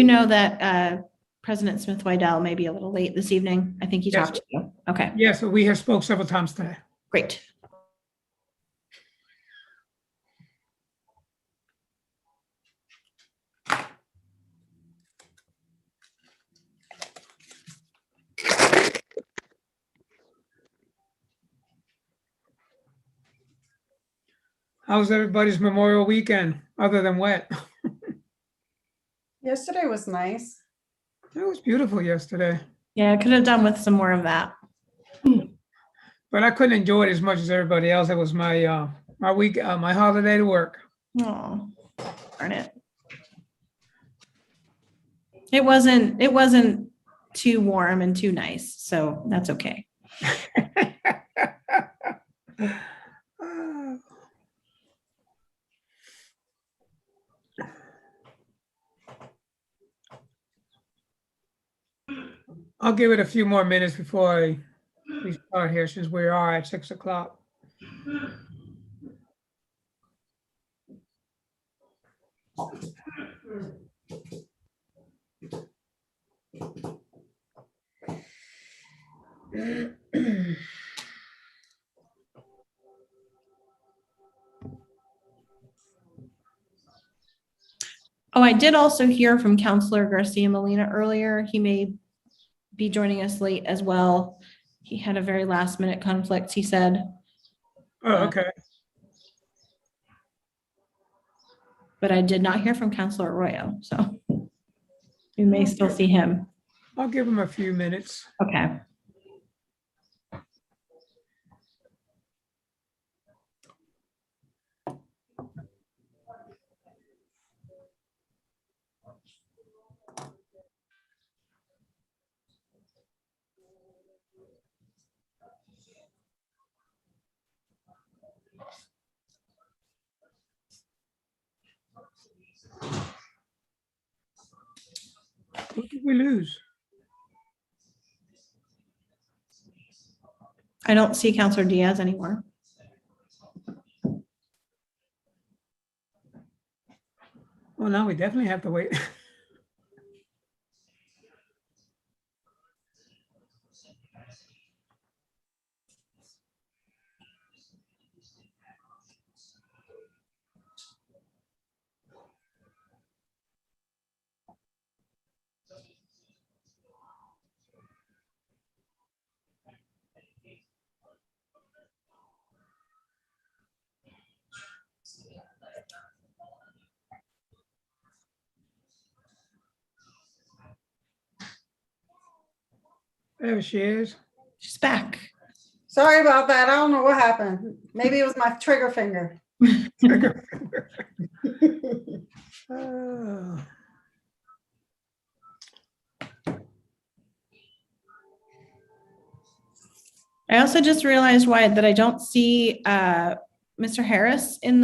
You know that President Smith-Wydell may be a little late this evening. I think he Yes. talked to you. Okay, Yes, we have spoke several times today. great. How's everybody's Memorial Weekend, other than wet? Yesterday was nice. It was beautiful yesterday, Yeah, I could have done with some more of that. but I couldn't enjoy it as much as everybody else. It was my my holiday to work. Oh, darn it. It wasn't too warm and too nice, so that's okay. I'll give it a few more minutes before we start here, since we are at 6 o'clock. Oh, I did also hear from Councillor Garcia Molina earlier. He may be joining us late as well. He had a very last minute conflict, he said, Oh, okay. but I did not hear from Councillor Arroyo, so we may still see him. I'll give him a few minutes. Okay. What did we lose? I don't see Councillor Diaz anymore. Well, now we definitely have to wait. There she is. She's back. Sorry about that. I don't know what happened. Maybe it was my trigger finger. Oh. I also just realized, Wyatt, that I don't see Mr. Harris on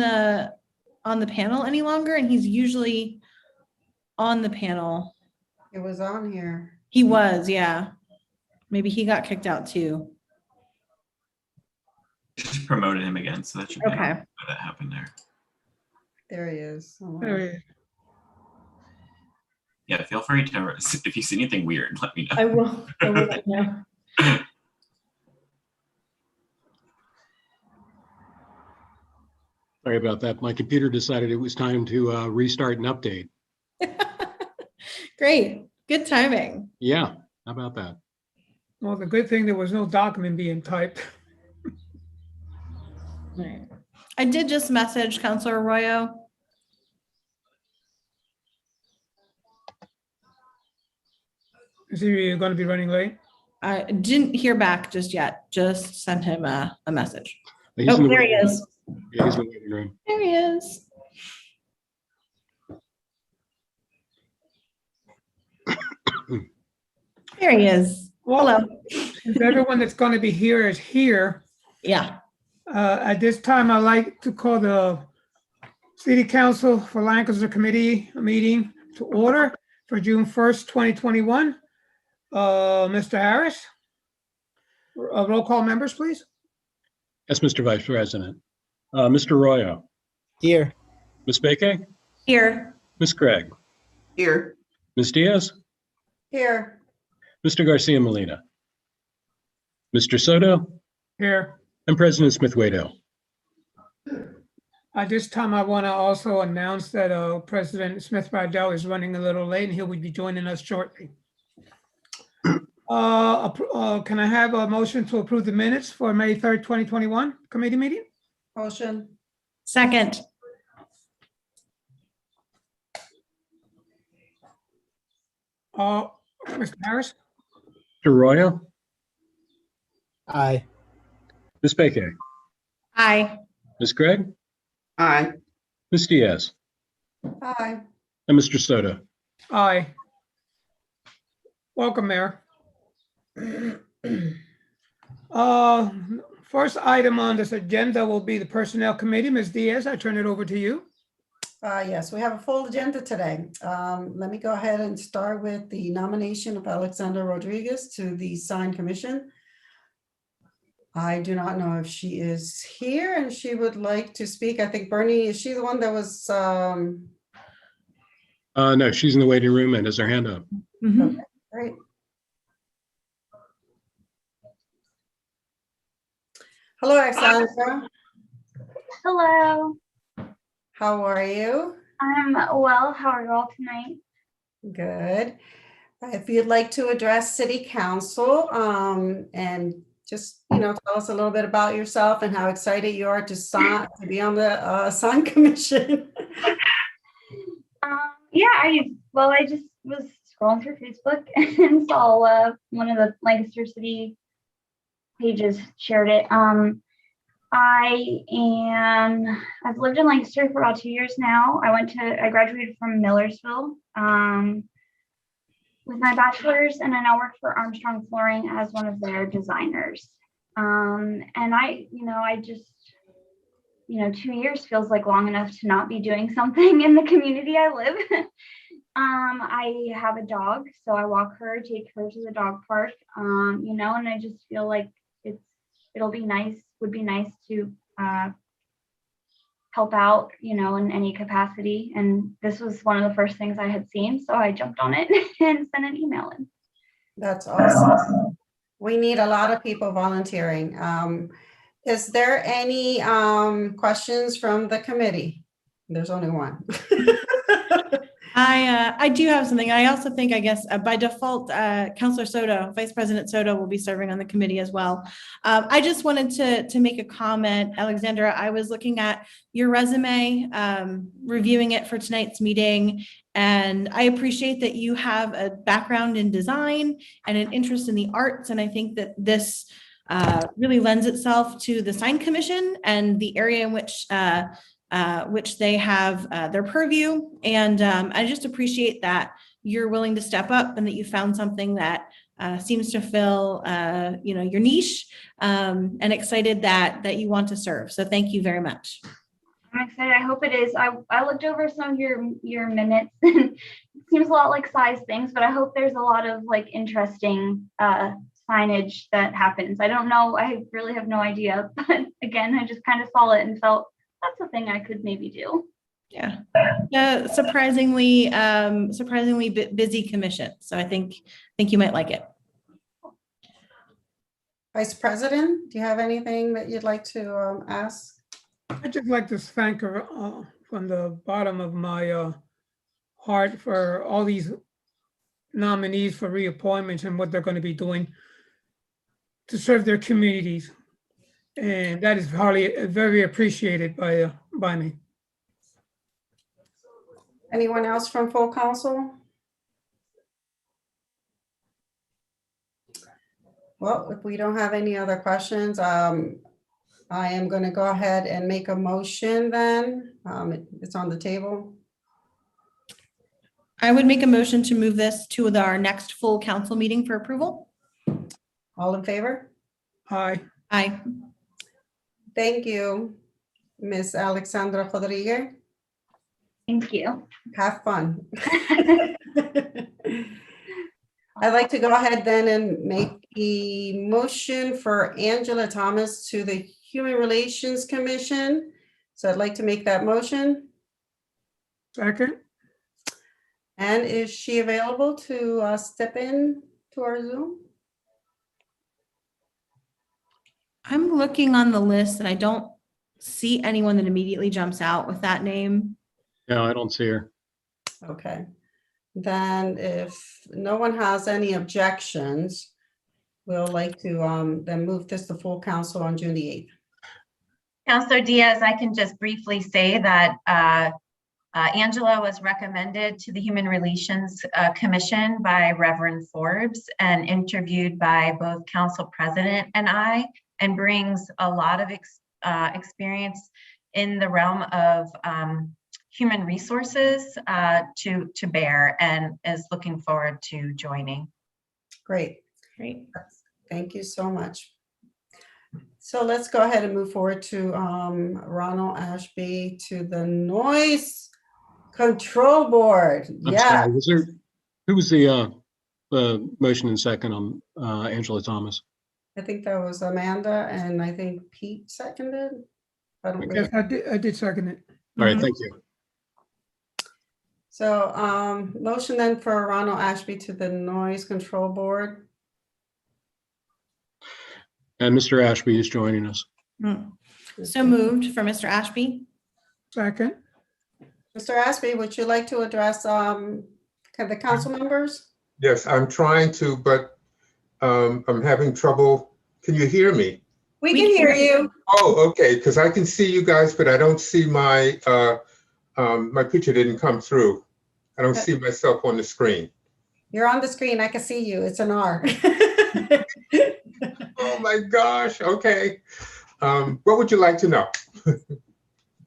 the panel any longer, and he's usually on the panel. It was on here. He was, yeah. Maybe he got kicked out too. Just promoted him again, so that should be Okay. why that happened there. There he is. There he is. Yeah, feel free to, if you see anything weird, let me know. I will let you know. Sorry about that. My computer decided it was time to restart and update. Great. Good timing. Yeah, how about that? Well, the good thing, there was no document being typed. All right. I did just message Councillor Arroyo. Is he going to be running late? I didn't hear back just yet. Just sent him a message. He's Oh, in the there he waiting room. is. Yeah, he's in the waiting room. There he is. There he is. Well, Hello. since everyone that's going to be here is here, Yeah. at this time, I'd like to call the City Council for Lancaster Committee meeting to order for June 1st, 2021. Mr. Harris? Roll call members, please. Yes, Mr. Vice President. Mr. Arroyo. Here. Ms. Beke? Here. Ms. Craig? Here. Ms. Diaz, Here. Mr. Garcia Molina, Mr. Soto, Here. and President Smith-Waddell. At this time, I want to also announce that President Smith-Waddell is running a little late and he will be joining us shortly. Can I have a motion to approve the minutes for May 3rd, 2021 committee meeting? Motion. Second. Mr. Harris? Mr. Arroyo, Aye. Ms. Beke, Aye. Ms. Gregg, Aye. Ms. Diaz, Aye. and Mr. Soto. Aye. Welcome, Mayor. First item on this agenda will be the Personnel Committee. Ms. Diaz, I turn it over to you. Yes, we have a full agenda today. Let me go ahead and start with the nomination of Alexandra Rodriguez to the Sign Commission. I do not know if she is here and she would like to speak. I think Bernie, is she the one that was, No, she's in the waiting room and has her hand up. Mhm. great. Hello, Alexandra. Hello, How are you? I'm well. How are you all tonight? Good. If you'd like to address City Council, and just, tell us a little bit about yourself and how excited you are to be on the Sign Commission. Yeah, I just was scrolling through Facebook and saw one of the Lancaster City pages shared it. I've lived in Lancaster for about 2 years now. I graduated from Millersville with my bachelor's, and I now work for Armstrong Flooring as one of their designers. And I just 2 years feels like long enough to not be doing something in the community I live. I have a dog, so I walk her, take her to the dog park, and I just feel like would be nice to help out, in any capacity. And this was one of the first things I had seen, so I jumped on it and sent an email in. That's awesome. We need a lot of people volunteering. Is there any questions from the committee? There's only one. I do have something. I also think, I guess, by default, Councillor Soto, Vice President Soto will be serving on the committee as well. I just wanted to make a comment. Alexandra, I was looking at your resume, reviewing it for tonight's meeting, and I appreciate that you have a background in design and an interest in the arts, and I think that this really lends itself to the Sign Commission and the area in which they have their purview. And I just appreciate that you're willing to step up and that you found something that seems to fill your niche, and excited that you want to serve. So thank you very much. I'm excited. I hope it is. I looked over some of your minutes and it seems a lot like size things, but I hope there's a lot of interesting signage that happens. I don't know. I really have no idea, but again, I just kind of saw it and felt that's a thing I could maybe do. Yeah. Surprisingly busy commission. So I think you might like it. Vice President, do you have anything that you'd like to ask? I'd just like to thank her from the bottom of my heart for all these nominees for reappointments and what they're going to be doing to serve their communities. And that is very appreciated by me. Anyone else from full council? Well, if we don't have any other questions, I am going to go ahead and make a motion then. It's on the table. I would make a motion to move this to our next full council meeting for approval. All in favor? Aye. Aye. Thank you, Ms. Alexandra Rodriguez. Thank you. Have fun. I'd like to go ahead then and make a motion for Angela Thomas to the Human Relations Commission. So I'd like to make that motion. Second. And is she available to step in to our Zoom? I'm looking on the list and I don't see anyone that immediately jumps out with that name. No, I don't see her. Okay. Then if no one has any objections, we'll like to then move this to full council on June the 8th. Councillor Diaz, I can just briefly say that Angela was recommended to the Human Relations Commission by Reverend Forbes and interviewed by both Council President and I, and brings a lot of experience in the realm of human resources to bear, and is looking forward to joining. Great. Great. Thank you so much. So let's go ahead and move forward to Ronald Ashby to the Noise Control Board. I'm Yeah, sorry, who was the motion and second on Angela Thomas? I think that was Amanda, and I think Pete seconded. I don't Yes, really. I did second it. All right, Mhm. thank you. So motion then for Ronald Ashby to the Noise Control Board. And Mr. Ashby is joining us. So moved for Mr. Ashby. Second. Mr. Ashby, would you like to address the council members? Yes, I'm trying to, but I'm having trouble. Can you hear me? We can hear you. Oh, okay, because I can see you guys, but I don't see my, my picture didn't come through. I don't see myself on the screen. You're on the screen. I can see you. It's an R. Oh my gosh, okay. What would you like to know?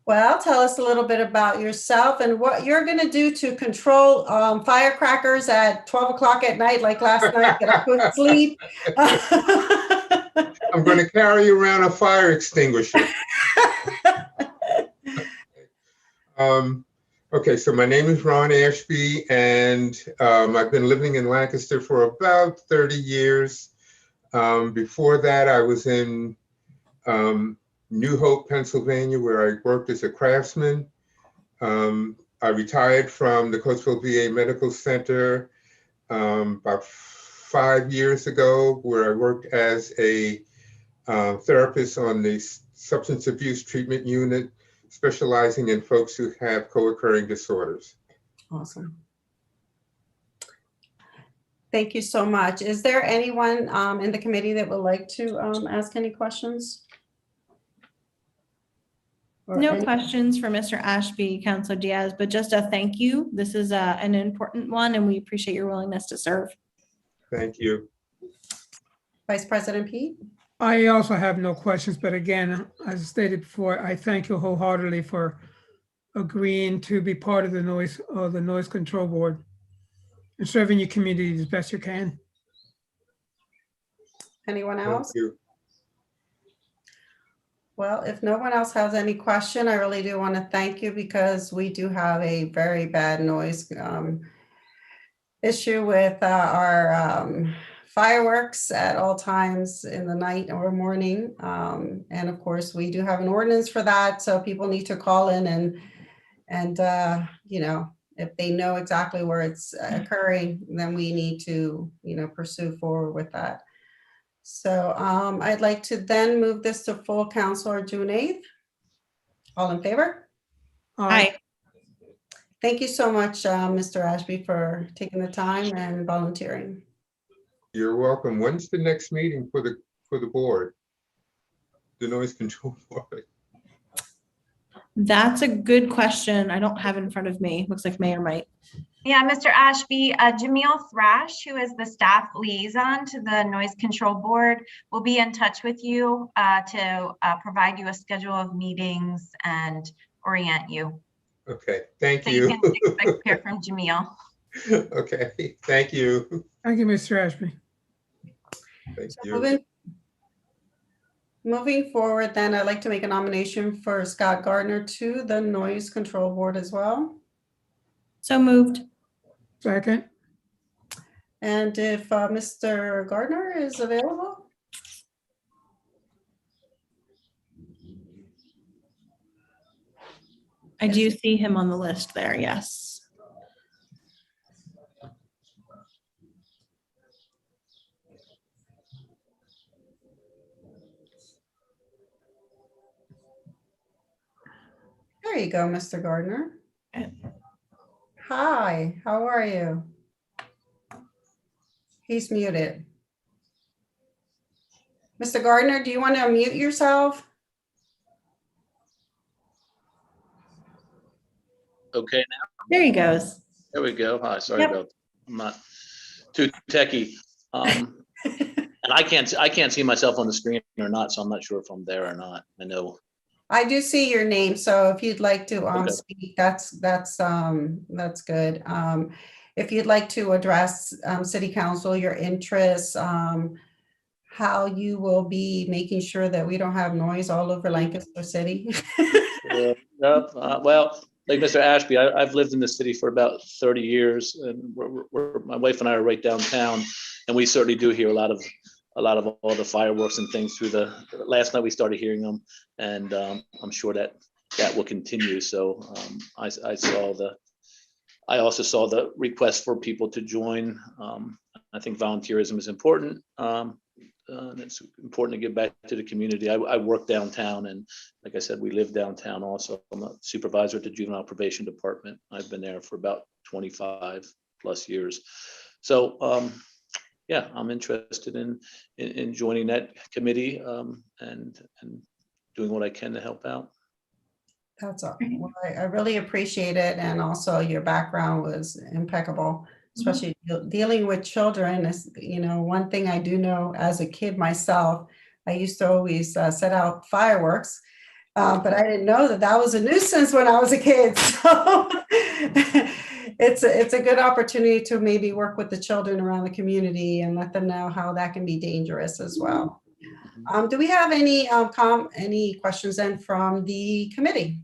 Well, tell us a little bit about yourself and what you're going to do to control firecrackers at 12 o'clock at night, like last night, get a good sleep. I'm going to carry around a fire extinguisher. Okay, so my name is Ron Ashby, and I've been living in Lancaster for about 30 years. Before that, I was in New Hope, Pennsylvania, where I worked as a craftsman. I retired from the Coatesville VA Medical Center about 5 years ago, where I worked as a therapist on the substance abuse treatment unit, specializing in folks who have co-occurring disorders. Awesome. Thank you so much. Is there anyone in the committee that would like to ask any questions? Or No any- questions for Mr. Ashby, Councilor Diaz, but just a thank you. This is an important one and we appreciate your willingness to serve. Thank you. Vice President Pete? I also have no questions, but again, as stated before, I thank you wholeheartedly for agreeing to be part of the noise control board and serving your community as best you can. Anyone Thank else? you. Well, if no one else has any question, I really do want to thank you because we do have a very bad noise issue with our fireworks at all times in the night or morning. And of course, we do have an ordinance for that. So people need to call in and you know, if they know exactly where it's occurring, then we need to, you know, pursue forward with that. So I'd like to then move this to full council on June 8th. All in favor? Aye. Thank you so much, Mr. Ashby, for taking the time and volunteering. You're welcome. When's the next meeting for the board? The noise control board? That's a good question. I don't have it in front of me. Looks like Mayor might. Yeah, Mr. Ashby, Jamil Thrash, who is the staff liaison to the Noise Control Board, will be in touch with you to provide you a schedule of meetings and orient you. Okay, thank So you you. can expect to hear from Jamil. Okay, thank you. Thank you, Mr. Ashby. Thank So you. moving forward, then I'd like to make a nomination for Scott Gardner to the Noise Control Board as well. So moved. Second. And if Mr. Gardner is available. I do see him on the list there. Yes. you go, Mr. Gardner. Hi, how are you? He's muted. Mr. Gardner, do you want to unmute yourself? Okay, There he goes. there we go. Hi, sorry Yep. about, I'm not too techie. And I can't see myself on the screen or not, so I'm not sure if I'm there or not. I know. I do see your name, so if you'd like to Okay. speak, that's good. If you'd like to address City Council, your interests, how you will be making sure that we don't have noise all over Lancaster City. Well, like Mr. Ashby, I've lived in the city for about 30 years, and my wife and I are right downtown, and we certainly do hear a lot of all the fireworks and things through last night we started hearing them, and I'm sure that will continue. So I also saw the request for people to join. I think volunteerism is important. It's important to give back to the community. I work downtown, and like I said, we live downtown also. I'm a supervisor at the Juvenile Probation Department. I've been there for about 25 plus years. So yeah, I'm interested in joining that committee and doing what I can to help out. That's all. Well, I really appreciate it. And also your background was impeccable, especially dealing with children. Is, one thing I do know as a kid myself, I used to always set out fireworks, but I didn't know that was a nuisance when I was a kid. So it's a good opportunity to maybe work with the children around the community and let them know how that can be dangerous as well. Do we have any questions then from the committee?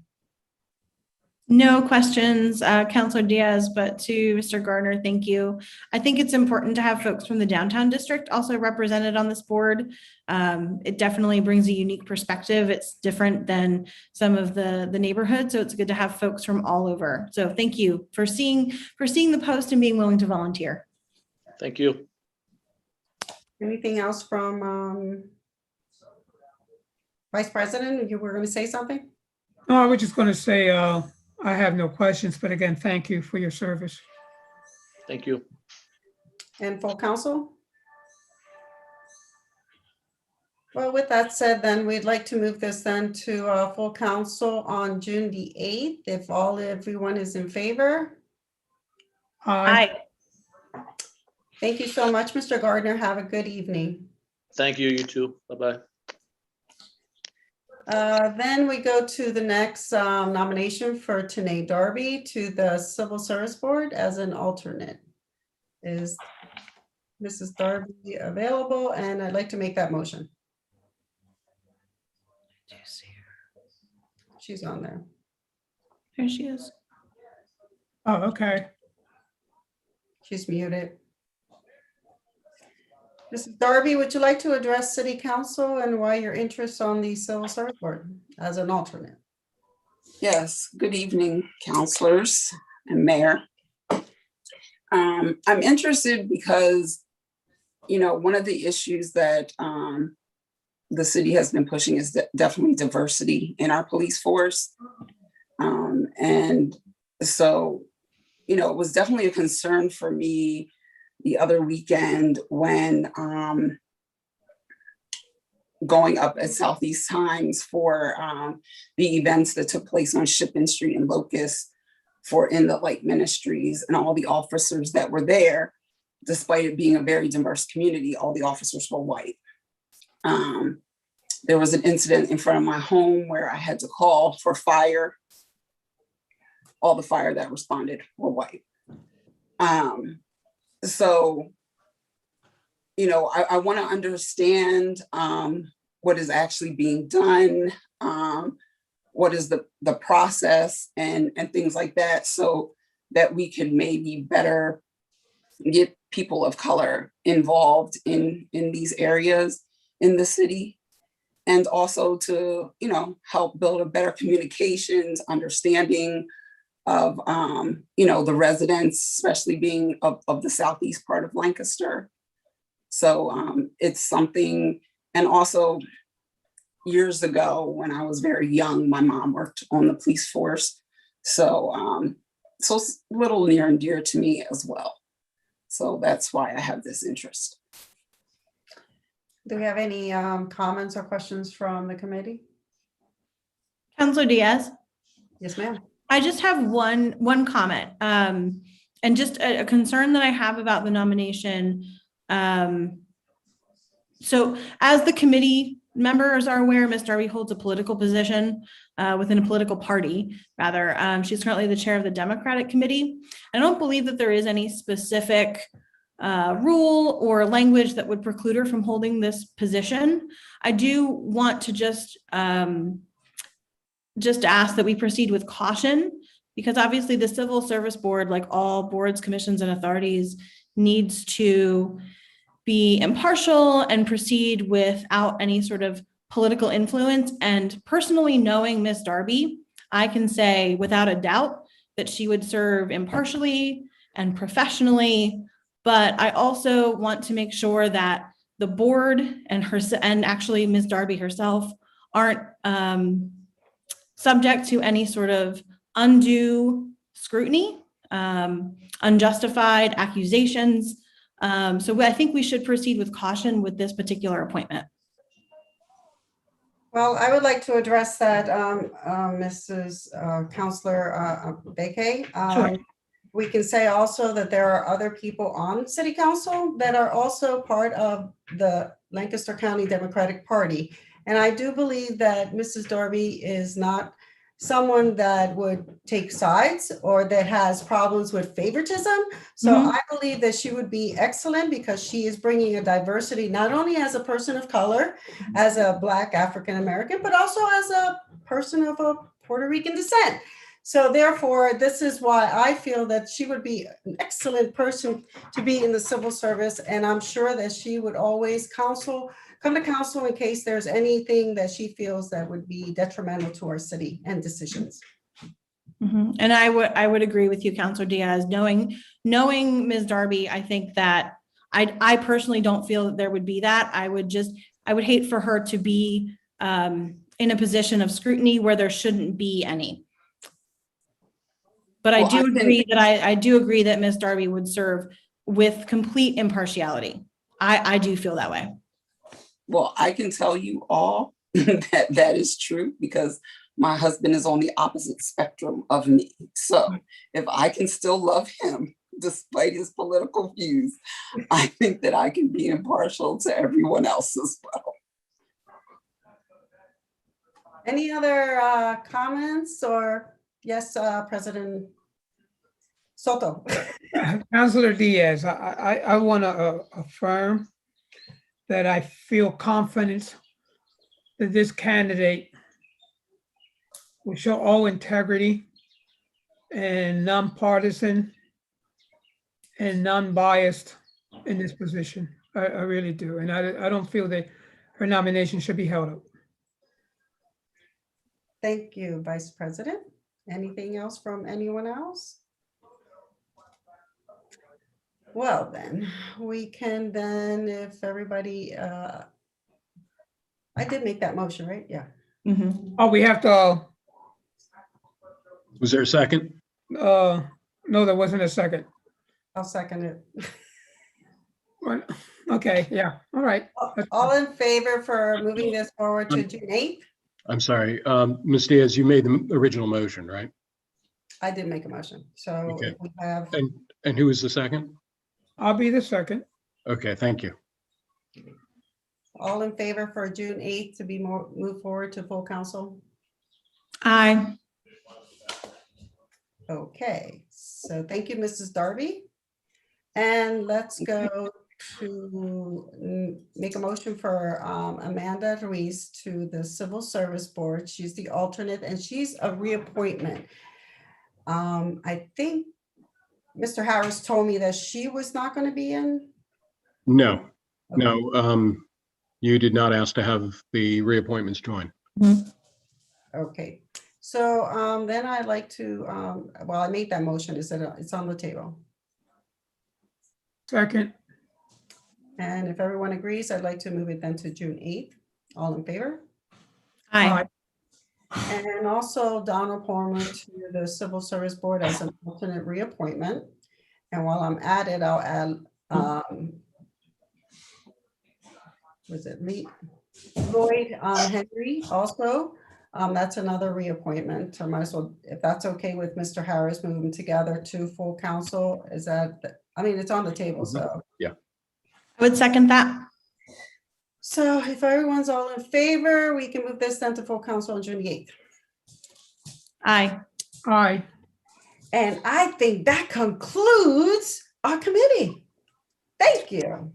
No questions, Councillor Diaz, but to Mr. Gardner, thank you. I think it's important to have folks from the downtown district also represented on this board. It definitely brings a unique perspective. It's different than some of the neighborhoods, so it's good to have folks from all over. So thank you for seeing the post and being willing to volunteer. Thank you. Anything else from Vice President? You were going to say something? No, I was just going to say, I have no questions, but again, thank you for your service. Thank you. And full council? Well, with that said, then we'd like to move this then to full council on June the 8th, if everyone is in favor. Aye. Thank you so much, Mr. Gardner. Have a good evening. Thank you, you too. Bye-bye. Then we go to the next nomination for Tanay Darby to the Civil Service Board as an alternate. Is Mrs. Darby available? And I'd like to make that motion. She's on there. There she is. Oh, okay. She's muted. Mrs. Darby, would you like to address City Council and why your interest on the Civil Service Board as an alternate? Yes, good evening, councilors and mayor. I'm interested because, one of the issues that the city has been pushing is definitely diversity in our police force. And so, it was definitely a concern for me the other weekend when going up at Southeast Times for the events that took place on Shipping Street and Locust for In the Light Ministries, and all the officers that were there, despite it being a very diverse community, all the officers were white. There was an incident in front of my home where I had to call for fire. All the fire that responded were white. So, I want to understand what is actually being done, what is the process and things like that, so that we can maybe better get people of color involved in these areas in the city, and also to, help build a better communications, understanding of, the residents, especially being of the southeast part of Lancaster. So it's something, and also years ago when I was very young. My mom worked on the police force. So, so it's a little near and dear to me as well. So that's why I have this interest. Do we have any comments or questions from the committee? Councillor Diaz? Yes, ma'am. I just have one comment, and just a concern that I have about the nomination. So as the committee members are aware, Ms. Darby holds a political position within a political party, rather. She's currently the chair of the Democratic Committee. I don't believe that there is any specific rule or language that would preclude her from holding this position. I do want to just ask that we proceed with caution, because obviously the Civil Service Board, like all boards, commissions, and authorities, needs to be impartial and proceed without any sort of political influence. And personally, knowing Ms. Darby, I can say without a doubt that she would serve impartially and professionally. But I also want to make sure that the board and actually Ms. Darby herself aren't subject to any sort of undue scrutiny, unjustified accusations. So I think we should proceed with caution with this particular appointment. Well, I would like to address that, Mrs. Councillor Beke. Sure. We can say also that there are other people on City Council that are also part of the Lancaster County Democratic Party. And I do believe that Mrs. Darby is not someone that would take sides or that has problems with favoritism. So I believe that she would be excellent because she is bringing a diversity, not only as a person of color, as a Black African-American, but also as a person of a Puerto Rican descent. So therefore, this is why I feel that she would be an excellent person to be in the civil service. And I'm sure that she would always come to council in case there's anything that she feels that would be detrimental to our city and decisions. And I would agree with you, Councillor Diaz. Knowing Ms. Darby, I think that I personally don't feel that there would be that. I would hate for her to be in a position of scrutiny where there shouldn't be any. But I do agree that Ms. Darby would serve with complete impartiality. I do feel that way. Well, I can tell you all that is true because my husband is on the opposite spectrum of me. So if I can still love him despite his political views, I think that I can be impartial to everyone else as well. Any other comments or yes, President Soto? Councillor Diaz, I want to affirm that I feel confident that this candidate will show all integrity and nonpartisan and non-biased in this position. I really do. And I don't feel that her nomination should be held up. Thank you, Vice President. Anything else from anyone else? Well, then we can if everybody, I did make that motion, right? Yeah. Oh, we have to, Was there a second? no, there wasn't a second. I'll second it. Okay, yeah, all right. All in favor for moving this forward to June 8th? I'm sorry, Ms. Diaz, you made the original motion, right? I did make a motion. So Okay. if we have, And who was the second? I'll be the second. Okay, thank you. all in favor for June 8th to be moved forward to full council? Aye. Okay, so thank you, Mrs. Darby. And let's go to make a motion for Amanda Ruiz to the Civil Service Board. She's the alternate and she's a reappointment. I think Mr. Harris told me that she was not going to be in. No, no, you did not ask to have the reappointments join. Okay, so then I'd like to, well, I made that motion. It's on the table. Second, And if everyone agrees, I'd like to move it then to June 8th. All in favor? Aye. And also Donald Palmer to the Civil Service Board as an alternate reappointment. And while I'm at it, I'll add, was it Lloyd Henry also? That's another reappointment. I might as well, if that's okay with Mr. Harris, moving together to full council. Is that, I mean, it's on the table, so. Yeah. I would second that. So if everyone's all in favor, we can move this then to full council on June the 8th. Aye. Aye. And I think that concludes our committee. Thank you.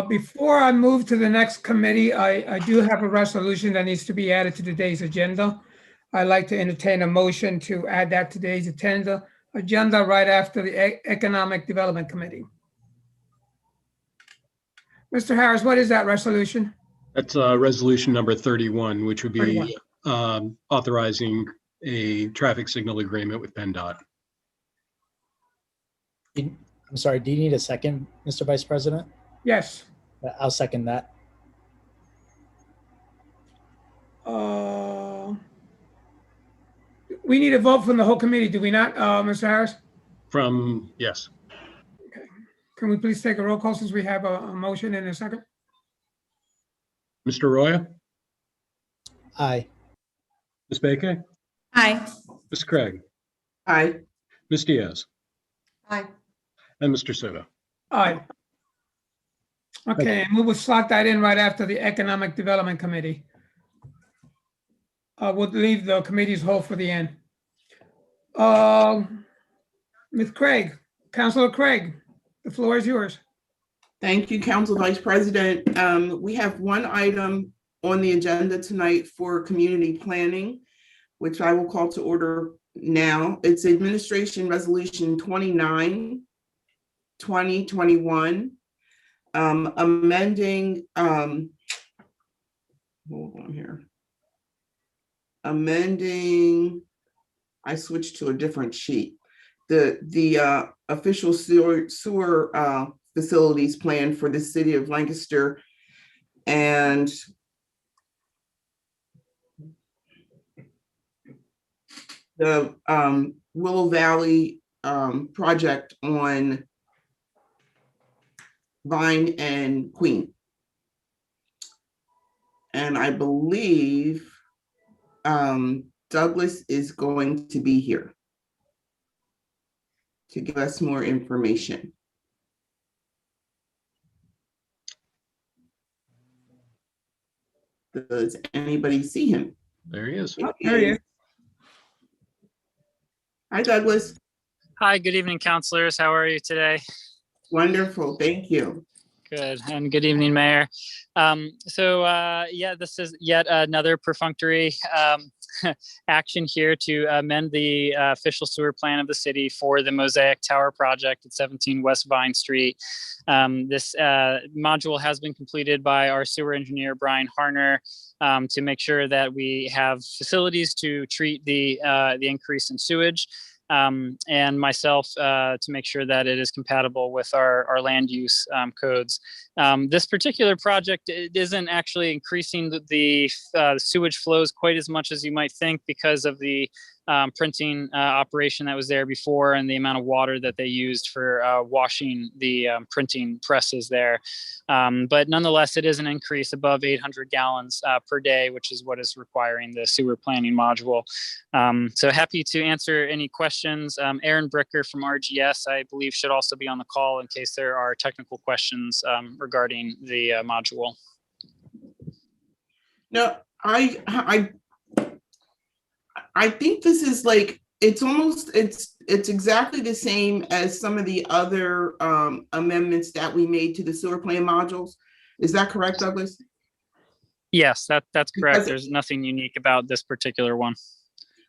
Before I move to the next committee, I do have a resolution that needs to be added to today's agenda. I'd like to entertain a motion to add that to today's agenda right after the Economic Development Committee. Mr. Harris, what is that resolution? That's resolution number 31, which would 31. be authorizing a traffic signal agreement with Penndot. I'm sorry, do you need a second, Mr. Vice President? Yes. I'll second that. We need a vote from the whole committee, do we not, Mr. Harris? Yes. Can we please take a roll call since we have a motion in a second? Mr. Roya, Aye. Ms. Baker, Aye. Ms. Craig, Aye. Ms. Diaz, Aye. and Mr. Soto. Aye. Okay, and we will slot that in right after the Economic Development Committee. We'll leave the committee's whole for the end. Ms. Craig, Councillor Craig, the floor is yours. Thank you, Council Vice President. We have one item on the agenda tonight for community planning, which I will call to order now. It's Administration Resolution 29, 2021, amending, hold on here. Amending, I switched to a different sheet. The official sewer facilities plan for the city of Lancaster and the Willow Valley project on Vine and Queen. And I believe Douglas is going to be here to give us more information. Does anybody see him? There he is. There he is. Hi, Douglas. Hi, good evening, councilors. How are you today? Wonderful, thank you. Good, and good evening, Mayor. Yeah, this is yet another perfunctory action here to amend the official sewer plan of the city for the Mosaic Tower project at 17 West Vine Street. This module has been completed by our sewer engineer, Brian Harner, to make sure that we have facilities to treat the increase in sewage. And myself to make sure that it is compatible with our land use codes. This particular project, it isn't actually increasing the sewage flows quite as much as you might think because of the printing operation that was there before and the amount of water that they used for washing the printing presses there. But nonetheless, it is an increase above 800 gallons per day, which is what is requiring the sewer planning module. So happy to answer any questions. Aaron Bricker from RGS, I believe, should also be on the call in case there are technical questions regarding the module. No, I think this is like, it's exactly the same as some of the other amendments that we made to the sewer plan modules. Is that correct, Douglas? Yes, that's correct. There's nothing unique about this particular one.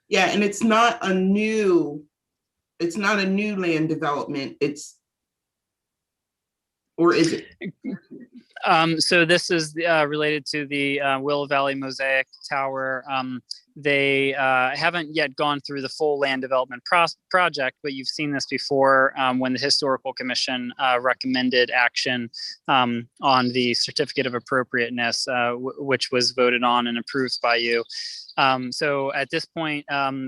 Yeah, and it's not a new land development. Or is it? So this is related to the Willow Valley Mosaic Tower. they haven't yet gone through the full land development project, but you've seen this before when the Historical Commission recommended action on the certificate of appropriateness, which was voted on and approved by you. So at this point,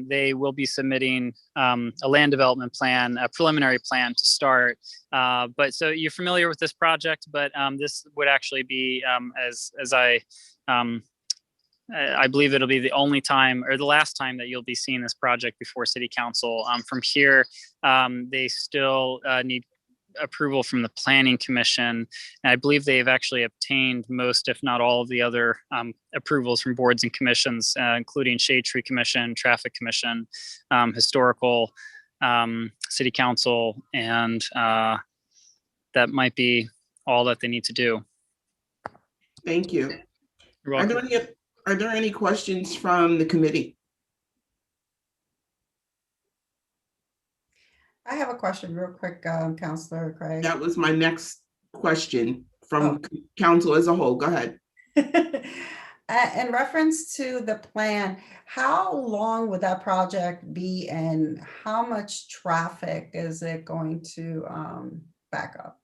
they will be submitting a land development plan, a preliminary plan to start. But so you're familiar with this project, but this would actually be, as I believe it'll be the only time or the last time that you'll be seeing this project before City Council. From here, they still need approval from the Planning Commission. And I believe they've actually obtained most, if not all, of the other approvals from boards and commissions, including Shade Tree Commission, Traffic Commission, Historical, City Council, and that might be all that they need to do. Thank you. You're welcome. Are there any questions from the committee? I have a question real quick, Councillor Craig. That was my next question from council as a whole. Go ahead. In reference to the plan, how long would that project be and how much traffic is it going to back up?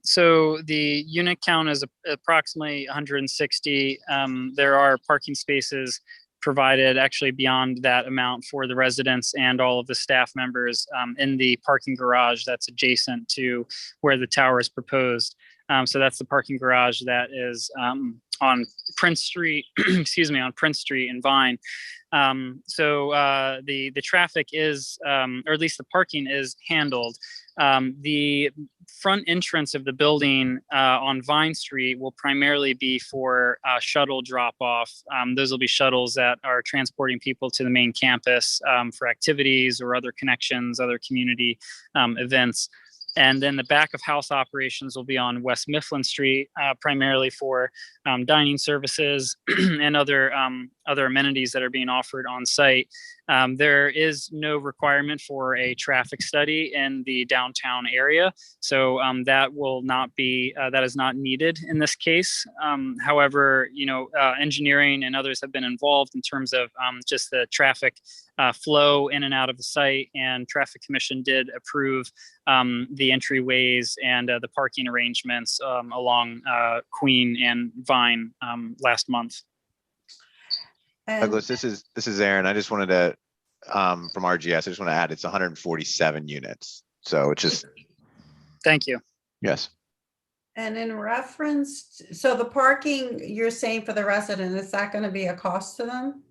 So the unit count is approximately 160. There are parking spaces provided actually beyond that amount for the residents and all of the staff members in the parking garage that's adjacent to where the tower is proposed. So that's the parking garage that is on Prince Street, excuse me, on Prince Street and Vine. So the traffic is, or at least the parking is handled. The front entrance of the building on Vine Street will primarily be for shuttle drop-off. Those will be shuttles that are transporting people to the main campus for activities or other connections, other community events. And then the back of house operations will be on West Mifflin Street, primarily for dining services and other amenities that are being offered on site. There is no requirement for a traffic study in the downtown area. So that will not be, that is not needed in this case. However, engineering and others have been involved in terms of just the traffic flow in and out of the site, and Traffic Commission did approve the entryways and the parking arrangements along Queen and Vine last month. Douglas, this is Aaron. I just wanted to, from RGS, I just want to add it's 147 units. So it's just. Thank you. Yes. And in reference, so the parking you're saying for the resident, is that going to be a cost to them?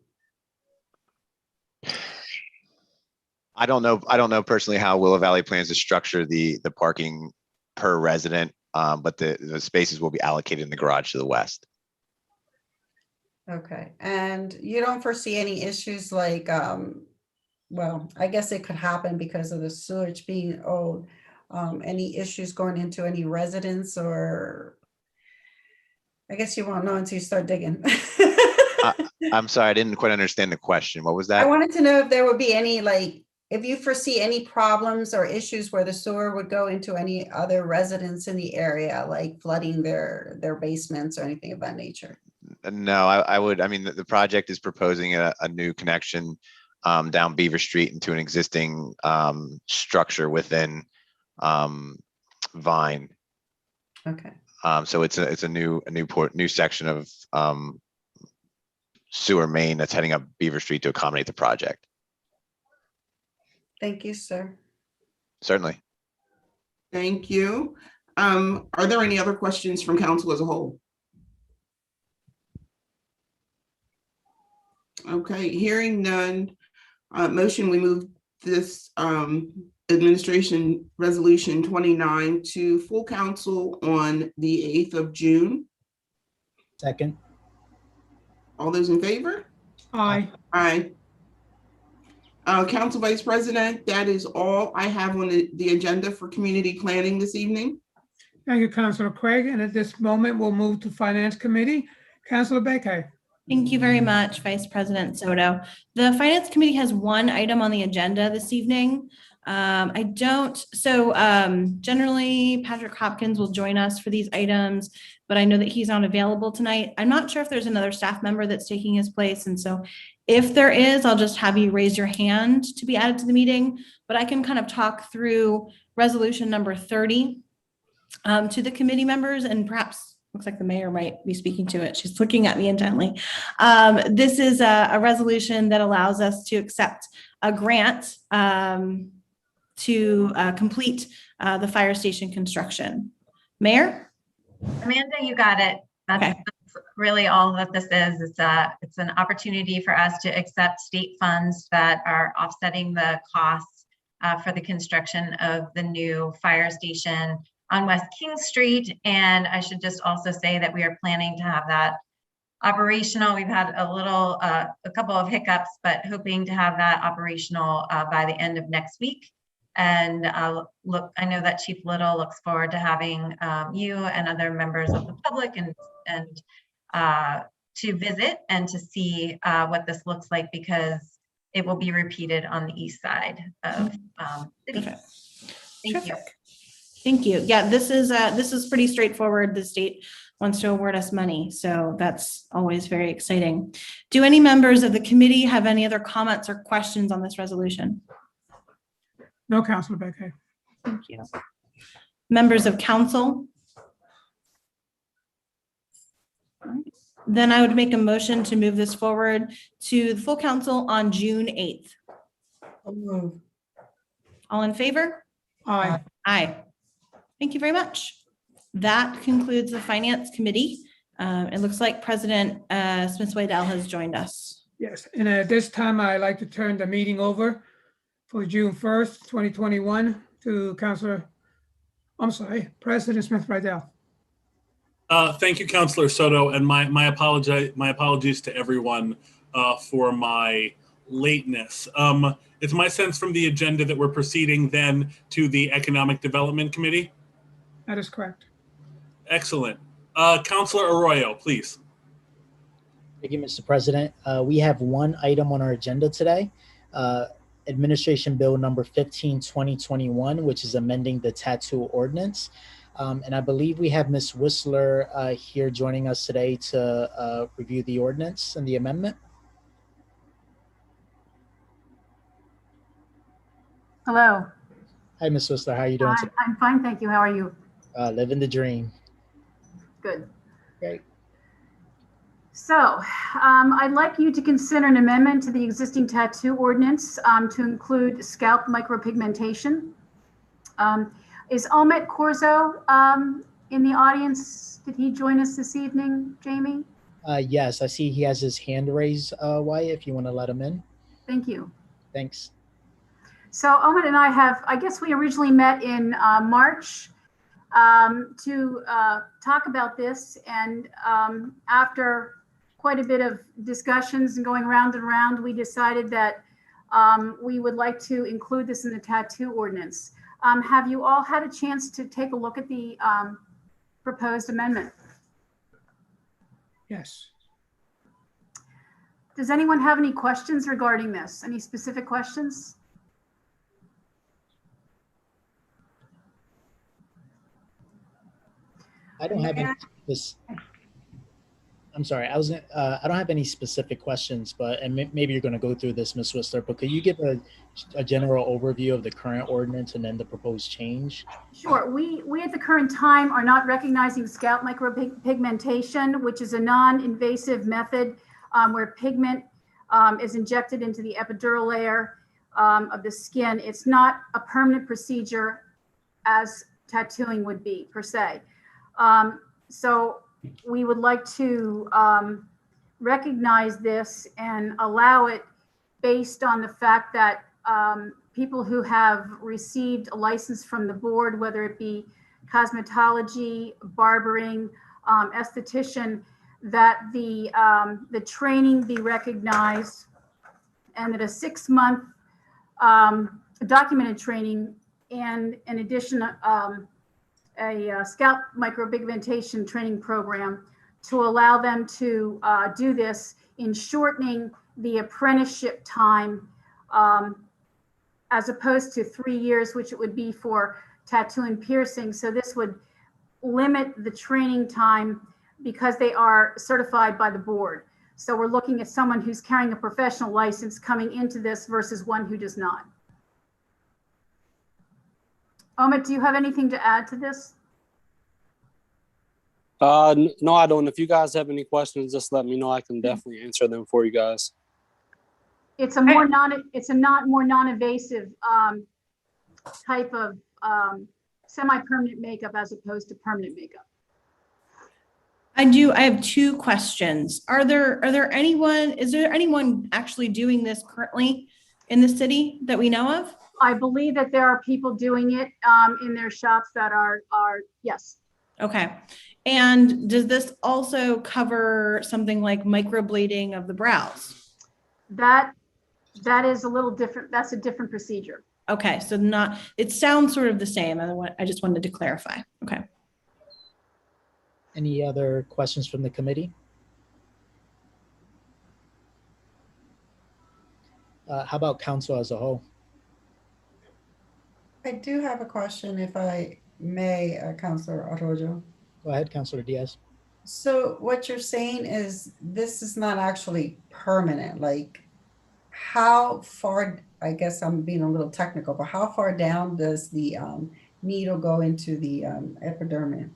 I don't know personally how Willow Valley plans to structure the parking per resident, but the spaces will be allocated in the garage to the west. Okay, and you don't foresee any issues like, well, I guess it could happen because of the sewage being old. Any issues going into any residents, or I guess you won't know until you start digging. I'm sorry, I didn't quite understand the question. What was that? I wanted to know if there would be any, like, if you foresee any problems or issues where the sewer would go into any other residents in the area, like flooding their basements or anything of that nature. No, I mean, the project is proposing a new connection down Beaver Street into an existing structure within Vine. Okay. So it's a new section of sewer main that's heading up Beaver Street to accommodate the project. Thank you, sir. Certainly. Thank you. Are there any other questions from council as a whole? Okay, hearing none, motion, we move this administration resolution 29 to full council on the 8th of June. Second. All those in favor? Aye. Aye. Council Vice President, that is all I have on the agenda for community planning this evening. Thank you, Councillor Craig. And at this moment, we'll move to Finance Committee. Councillor Baker. Thank you very much, Vice President Soto. The Finance Committee has one item on the agenda this evening. I don't, so generally Patrick Hopkins will join us for these items, but I know that he's not available tonight. I'm not sure if there's another staff member that's taking his place. And so if there is, I'll just have you raise your hand to be added to the meeting, but I can kind of talk through resolution number 30 to the committee members, and perhaps looks like the mayor might be speaking to it. She's looking at me intently. This is a resolution that allows us to accept a grant to complete the fire station construction. Mayor? Amanda, you got it. That's really all that this is. It's an opportunity for us to accept state funds that are offsetting the costs for the construction of the new fire station on West King Street. And I should just also say that we are planning to have that operational. We've had a couple of hiccups, but hoping to have that operational by the end of next week. And I know that Chief Little looks forward to having you and other members of the public and to visit and to see what this looks like, because it will be repeated on the east side of the city. Thank you. Thank you. Yeah, this is pretty straightforward. The state wants to award us money, so that's always very exciting. Do any members of the committee have any other comments or questions on this resolution? No, Councilor Beckett. Thank you. Members of council? Then I would make a motion to move this forward to the full council on June 8th. All in favor? Aye. Aye. Thank you very much. That concludes the Finance Committee. It looks like President Smith-Waddell has joined us. Yes, and at this time, I'd like to turn the meeting over for June 1st, 2021 to President Smith-Waddell. Thank you, Councillor Soto, and my apologies to everyone for my lateness. It's my sense from the agenda that we're proceeding then to the Economic Development Committee. That is correct. Excellent. Councillor Arroyo, please. Thank you, Mr. President. We have one item on our agenda today. Administration Bill number 15, 2021, which is amending the tattoo ordinance. And I believe we have Ms. Whistler here joining us today to review the ordinance and the amendment. Hello. Hi, Ms. Whistler. How are you doing today? I'm fine, thank you. How are you? Living the dream. Good. Great. So I'd like you to consider an amendment to the existing tattoo ordinance to include scalp micropigmentation. Is Ahmet Corzo in the audience? Did he join us this evening, Jamie? Yes, I see he has his hand raised, Wyatt, if you want to let him in. Thank you. Thanks. So Ahmet and I guess we originally met in March to talk about this. And after quite a bit of discussions and going round and round, we decided that we would like to include this in the tattoo ordinance. Have you all had a chance to take a look at the proposed amendment? Yes. Does anyone have any questions regarding this? Any specific questions? I don't have any I'm sorry. I don't have any specific questions, but maybe you're going to go through this, Ms. Whistler. But could you give a general overview of the current ordinance and then the proposed change? Sure. We at the current time are not recognizing scalp micropigmentation, which is a non-invasive method where pigment is injected into the epidural layer of the skin. It's not a permanent procedure as tattooing would be per se. So we would like to recognize this and allow it based on the fact that people who have received a license from the board, whether it be cosmetology, barbering, esthetician, that the training be recognized and that a 6-month documented training and in addition a scalp micropigmentation training program to allow them to do this in shortening the apprenticeship time as opposed to 3 years, which it would be for tattoo and piercing. So this would limit the training time because they are certified by the board. So we're looking at someone who's carrying a professional license coming into this versus one who does not. Omid, do you have anything to add to this? No, I don't. If you guys have any questions, just let me know. I can definitely answer them for you guys. It's a more more non-invasive type of semi-permanent makeup as opposed to permanent makeup. I have 2 questions. Is there anyone actually doing this currently in the city that we know of? I believe that there are people doing it in their shops that are yes. Okay. And does this also cover something like microblading of the brows? That is a little different. That's a different procedure. Okay, so it sounds sort of the same. I just wanted to clarify. Okay. Any other questions from the committee? How about council as a whole? I do have a question, if I may, Councillor Arroyo. Go ahead, Councillor Diaz. So what you're saying is this is not actually permanent. Like, how far, I guess I'm being a little technical, but how far down does the needle go into the epidermis?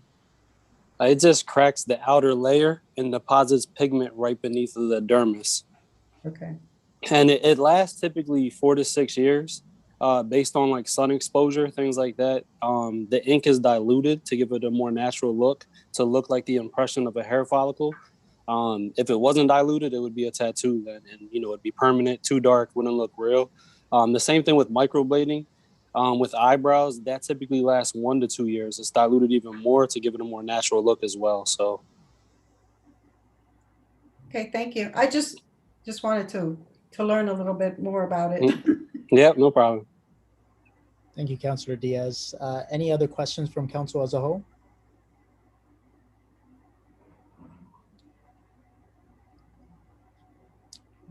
It just cracks the outer layer and deposits pigment right beneath the dermis. Okay. And it lasts typically 4 to 6 years, based on like sun exposure, things like that. The ink is diluted to give it a more natural look, to look like the impression of a hair follicle. If it wasn't diluted, it would be a tattoo then, and it'd be permanent. Too dark wouldn't look real. The same thing with microblading. With eyebrows, that typically lasts 1 to 2 years. It's diluted even more to give it a more natural look as well. So. Okay, thank you. I just wanted to learn a little bit more about it. Yeah, no problem. Thank you, Councillor Diaz. Any other questions from council as a whole?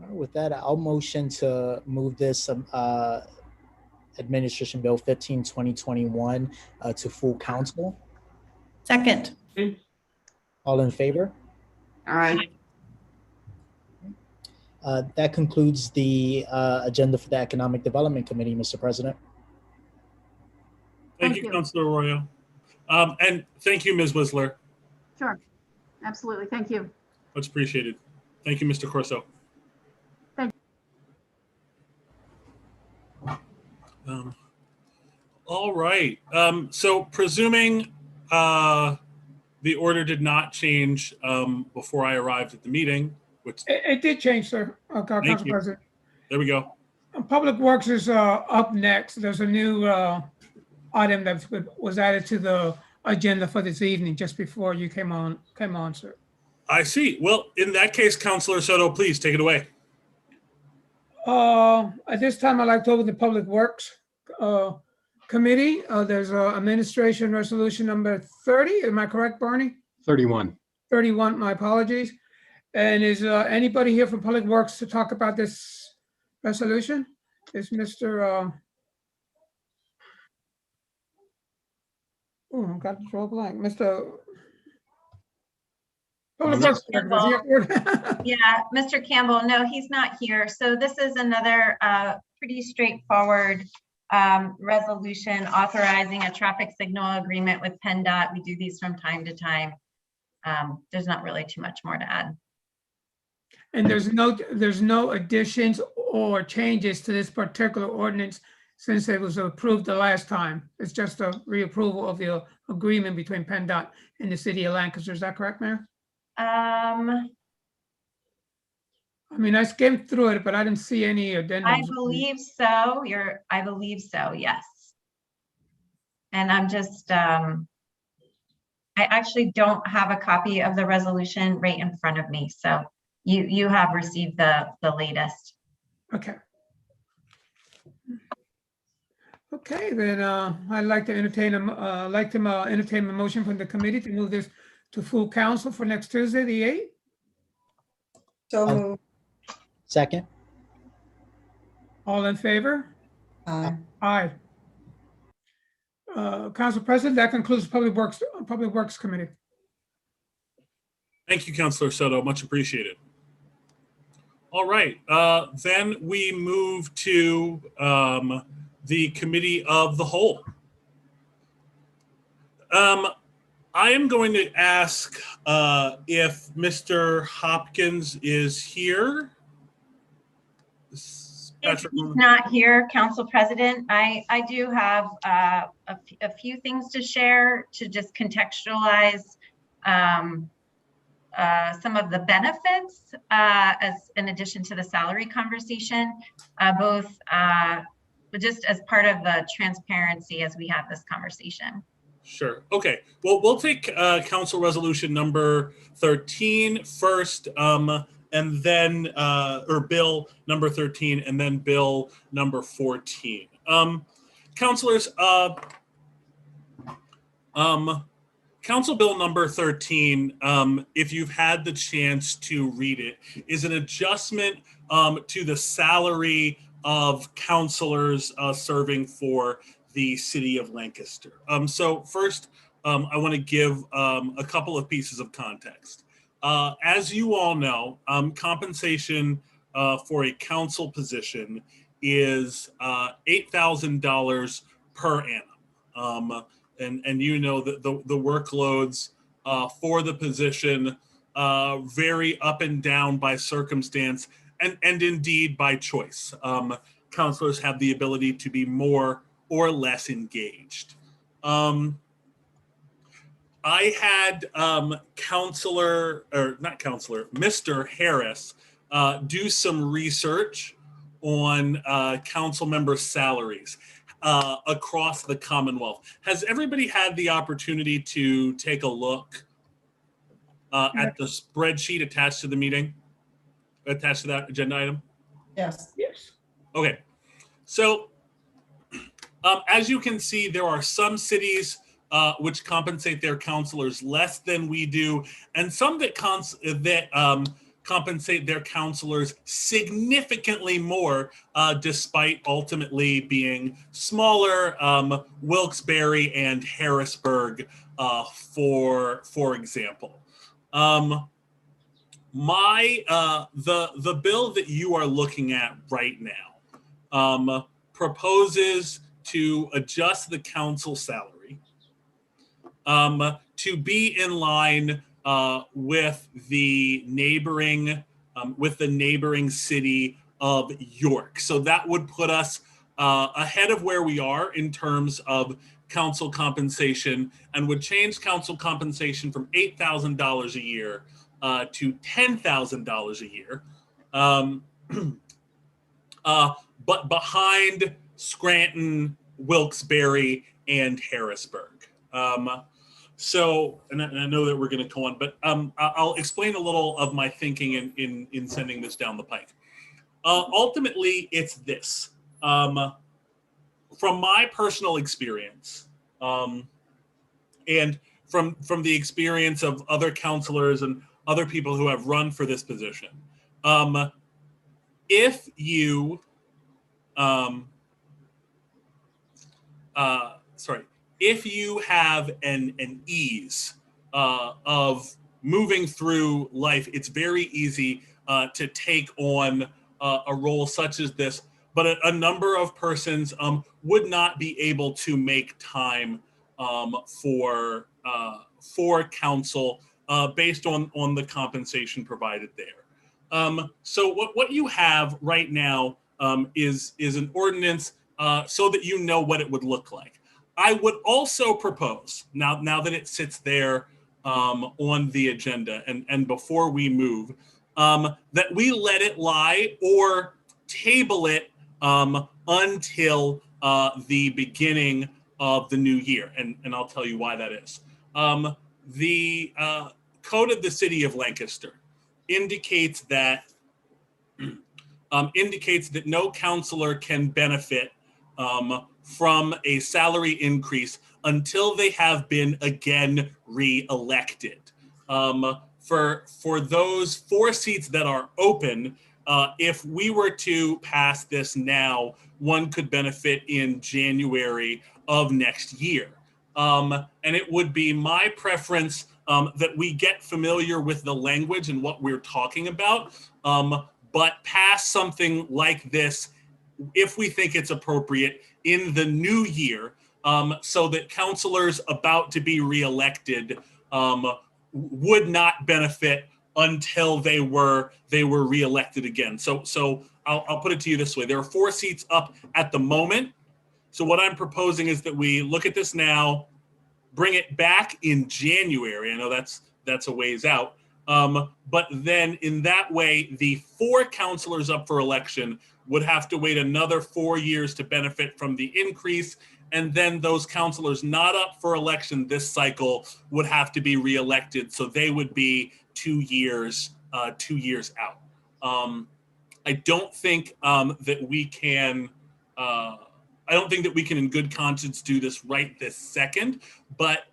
With that, I'll motion to move this Administration Bill 15, 2021 to full council. Second. All in favor? Aye. That concludes the agenda for the Economic Development Committee, Mr. President. Thank you, Councillor Arroyo. And thank you, Ms. Whistler. Sure, absolutely. Thank you. Much appreciated. Thank you, Mr. Corso. Thank you. All right. So presuming the order did not change before I arrived at the meeting, which It did change, sir, Council President. There we go. Public Works is up next. There's a new item that was added to the agenda for this evening, just before you came on, sir. I see. Well, in that case, Councillor Soto, please take it away. At this time, I'd like to open the Public Works Committee. There's Administration Resolution number 30. Am I correct, Barney? 31. 31, my apologies. And is anybody here from Public Works to talk about this resolution? Is Mr. Oh, I've got to draw a blank. Mr. Public Works Director, is he up here? Yeah, Mr. Campbell, no, he's not here. So this is another pretty straightforward resolution authorizing a traffic signal agreement with Penndot. We do these from time to time. There's not really too much more to add. And there's no additions or changes to this particular ordinance since it was approved the last time. It's just a reapproval of the agreement between Penndot and the city of Lancaster. Is that correct, Mayor? I mean, I skimmed through it, but I didn't see any addendums. I believe so. I believe so, yes. And I'm just, I actually don't have a copy of the resolution right in front of me. So you have received the latest. Okay. Okay, then I'd like to entertain a motion from the committee to move this to full council for next Tuesday, the 8th. So moved. Second. All in favor? Aye. Aye. Council President, that concludes the Public Works Committee. Thank you, Councillor Soto. Much appreciated. All right, then we move to the Committee of the Whole. I am going to ask if Mr. Hopkins is here. If he's not here, Council President, I do have a few things to share to just contextualize some of the benefits as in addition to the salary conversation, both just as part of the transparency as we have this conversation. Sure. Okay. Well, we'll take Council Resolution number 13 first, and then, or Bill number 13, and then Bill number 14. Councilors, Council Bill number 13, if you've had the chance to read it, is an adjustment to the salary of councilors serving for the city of Lancaster. So first, I want to give a couple of pieces of context. As you all know, compensation for a council position is $8,000 per annum. And you know that the workloads for the position vary up and down by circumstance and indeed by choice. Councilors have the ability to be more or less engaged. I had Mr. Harris do some research on council member salaries across the Commonwealth. Has everybody had the opportunity to take a look at the spreadsheet attached to the meeting, attached to that agenda item? Yes. Yes. Okay, so as you can see, there are some cities which compensate their councilors less than we do, and some that compensate their councilors significantly more, despite ultimately being smaller. Wilkes-Barre and Harrisburg, for example. The bill that you are looking at right now proposes to adjust the council salary to be in line with the neighboring city of York. So that would put us ahead of where we are in terms of council compensation, and would change council compensation from $8,000 a year to $10,000 a year. But behind Scranton, Wilkes-Barre, and Harrisburg. So, and I know that we're going to go on, but I'll explain a little of my thinking in sending this down the pike. Ultimately, it's this. From my personal experience, and from the experience of other councilors and other people who have run for this position, if you if you have an ease of moving through life, it's very easy to take on a role such as this, but a number of persons would not be able to make time for council based on the compensation provided there. So what you have right now is an ordinance so that you know what it would look like. I would also propose, now that it sits there on the agenda and before we move, that we let it lie or table it until the beginning of the new year. And I'll tell you why that is. The Code of the City of Lancaster indicates that no councilor can benefit from a salary increase until they have been again re-elected. For those 4 seats that are open, if we were to pass this now, one could benefit in January of next year. And it would be my preference that we get familiar with the language and what we're talking about, but pass something like this if we think it's appropriate in the new year, so that councilors about to be reelected would not benefit until they were reelected again. So I'll put it to you this way. There are 4 seats up at the moment. So what I'm proposing is that we look at this now, bring it back in January. I know that's a ways out. But then in that way, the 4 councilors up for election would have to wait another 4 years to benefit from the increase. And then those councilors not up for election this cycle would have to be reelected. So they would be 2 years out. I don't think that we can, I don't think that we can in good conscience do this right this second, but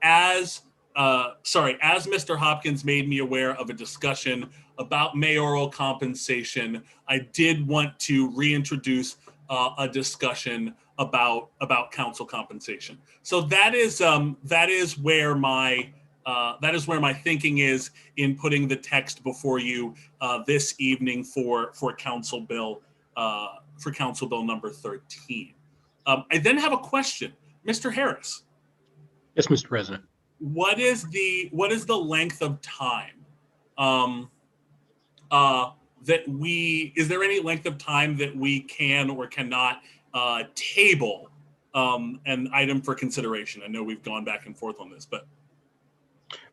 as Mr. Hopkins made me aware of a discussion about mayoral compensation, I did want to reintroduce a discussion about council compensation. So that is where my thinking is in putting the text before you this evening for Council Bill number 13. I then have a question, Mr. Harris. Yes, Mr. President. What is the length of time is there any length of time that we can or cannot table an item for consideration? I know we've gone back and forth on this, but.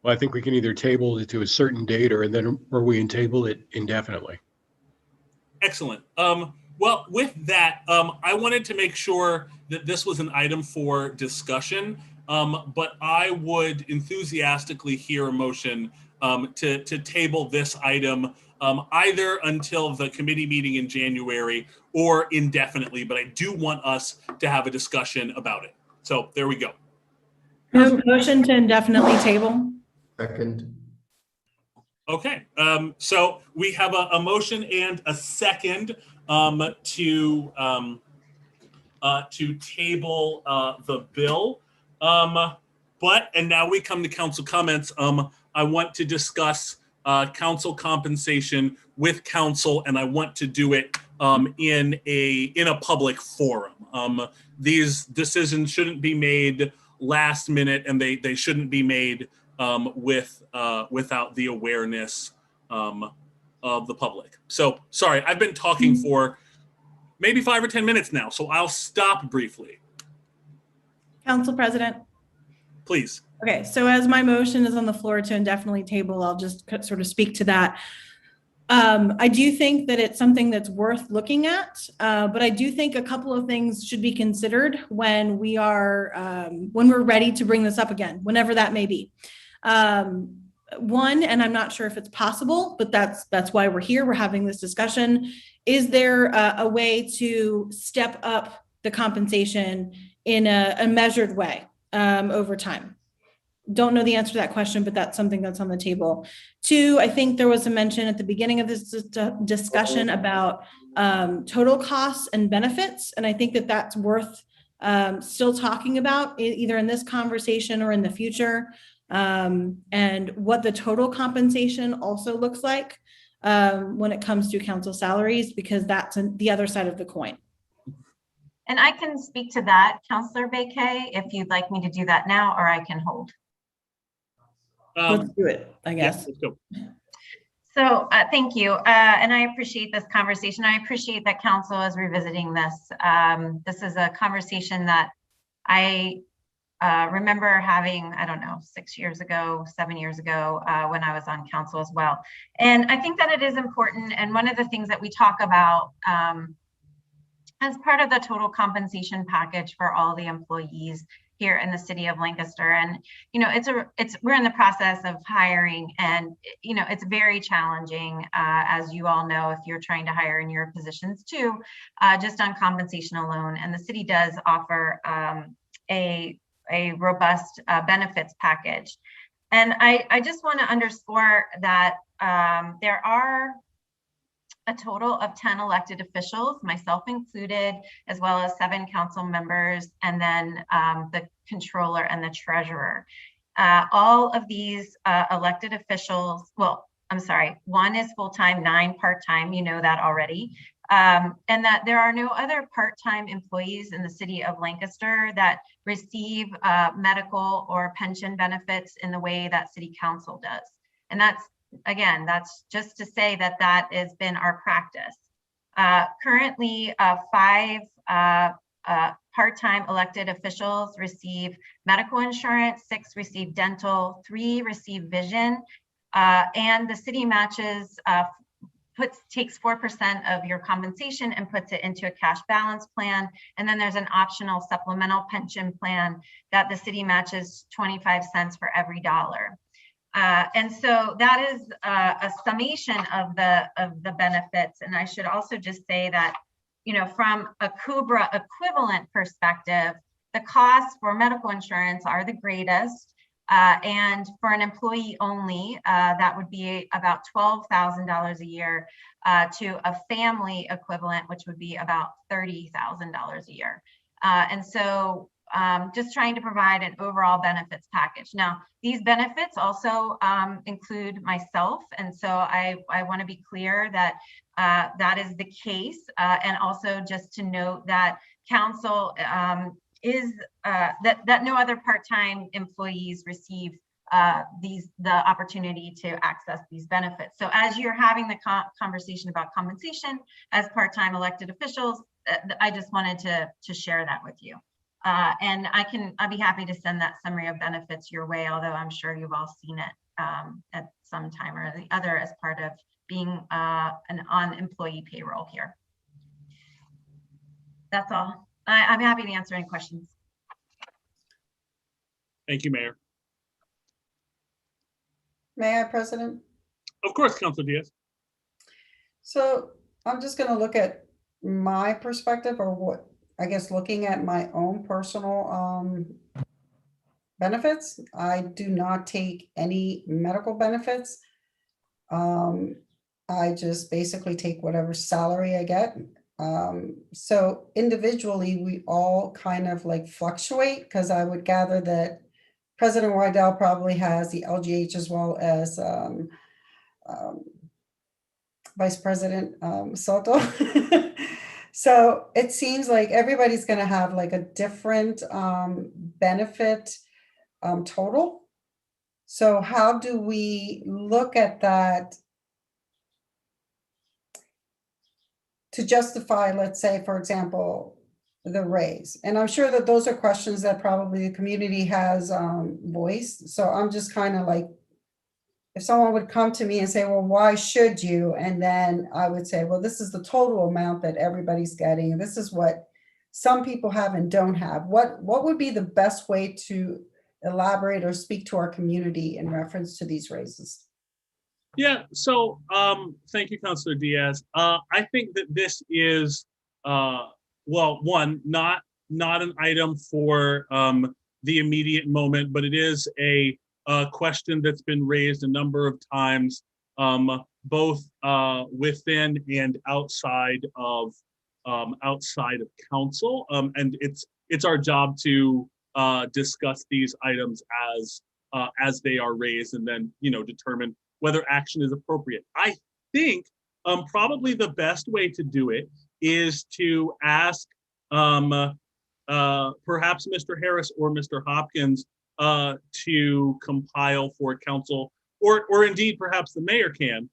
Well, I think we can either table it to a certain date or we can table it indefinitely. Excellent. Well, with that, I wanted to make sure that this was an item for discussion, but I would enthusiastically hear a motion to table this item either until the committee meeting in January or indefinitely, but I do want us to have a discussion about it. So there we go. Motion to indefinitely table. Second. Okay, so we have a motion and a second to table the bill. And now we come to council comments. I want to discuss council compensation with council, and I want to do it in a public forum. These decisions shouldn't be made last minute, and they shouldn't be made without the awareness of the public. So sorry, I've been talking for maybe 5 or 10 minutes now, so I'll stop briefly. Council President. Please. Okay, so as my motion is on the floor to indefinitely table, I'll just sort of speak to that. I do think that it's something that's worth looking at, but I do think a couple of things should be considered when we're ready to bring this up again, whenever that may be. One, and I'm not sure if it's possible, but that's why we're here. We're having this discussion. Is there a way to step up the compensation in a measured way over time? Don't know the answer to that question, but that's something that's on the table. Two, I think there was a mention at the beginning of this discussion about total costs and benefits. And I think that that's worth still talking about either in this conversation or in the future. And what the total compensation also looks like when it comes to council salaries, because that's the other side of the coin. And I can speak to that, Councillor Bakay, if you'd like me to do that now, or I can hold. Let's do it, I guess. Yeah, let's go. So thank you. And I appreciate this conversation. I appreciate that council is revisiting this. This is a conversation that I remember having, I don't know, 6 years ago, 7 years ago, when I was on council as well. And I think that it is important. And one of the things that we talk about as part of the total compensation package for all the employees here in the city of Lancaster. And, you know, we're in the process of hiring, and, you know, it's very challenging, as you all know, if you're trying to hire in your positions too, just on compensation alone. And the city does offer a robust benefits package. And I just want to underscore that there are a total of 10 elected officials, myself included, as well as 7 council members, and then the controller and the treasurer. All of these elected officials, well, I'm sorry, 1 is full-time, 9 part-time, you know that already. And that there are no other part-time employees in the city of Lancaster that receive medical or pension benefits in the way that city council does. And that's, again, that's just to say that that has been our practice. Currently, 5 part-time elected officials receive medical insurance, 6 receive dental, 3 receive vision, and the city matches takes 4% of your compensation and puts it into a cash balance plan. And then there's an optional supplemental pension plan that the city matches 25 cents for every dollar. And so that is a summation of the benefits. And I should also just say that, you know, from a CUBRA equivalent perspective, the costs for medical insurance are the greatest. And for an employee only, that would be about $12,000 a year, to a family equivalent, which would be about $30,000 a year. And so just trying to provide an overall benefits package. Now, these benefits also include myself. And so I want to be clear that that is the case. And also just to note that council is that no other part-time employees receive the opportunity to access these benefits. So as you're having the conversation about compensation as part-time elected officials, I just wanted to share that with you. And I'll be happy to send that summary of benefits your way, although I'm sure you've all seen it at some time or the other as part of being an on-employee payroll here. That's all. I'm happy to answer any questions. Thank you, Mayor. May I, President? Of course, Councilor Diaz. So I'm just going to look at my perspective, or what, I guess, looking at my own personal benefits. I do not take any medical benefits. I just basically take whatever salary I get. So individually, we all kind of like fluctuate, because I would gather that President Wydell probably has the LGH as well as Vice President Soto. So it seems like everybody's going to have like a different benefit total. So how do we look at that to justify, let's say, for example, the raise? And I'm sure that those are questions that probably the community has voiced. So I'm just kind of like, if someone would come to me and say, well, why should you? And then I would say, well, this is the total amount that everybody's getting. And this is what some people have and don't have. What would be the best way to elaborate or speak to our community in reference to these raises? Yeah, so thank you, Councilor Diaz. I think that this is, well, one, not an item for the immediate moment, but it is a question that's been raised a number of times, both within and outside of council. And it's our job to discuss these items as they are raised, and then, you know, determine whether action is appropriate. I think probably the best way to do it is to ask perhaps Mr. Harris or Mr. Hopkins to compile for council, or indeed perhaps the mayor can,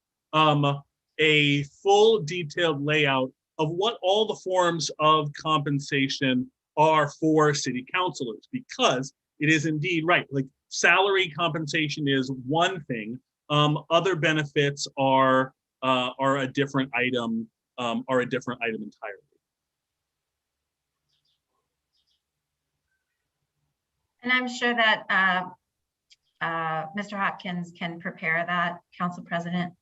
a full detailed layout of what all the forms of compensation are for city councilors, because it is indeed right. Like, salary compensation is one thing. Other benefits are a different item. Entirely. And I'm sure that Mr. Hopkins can prepare that, Council President.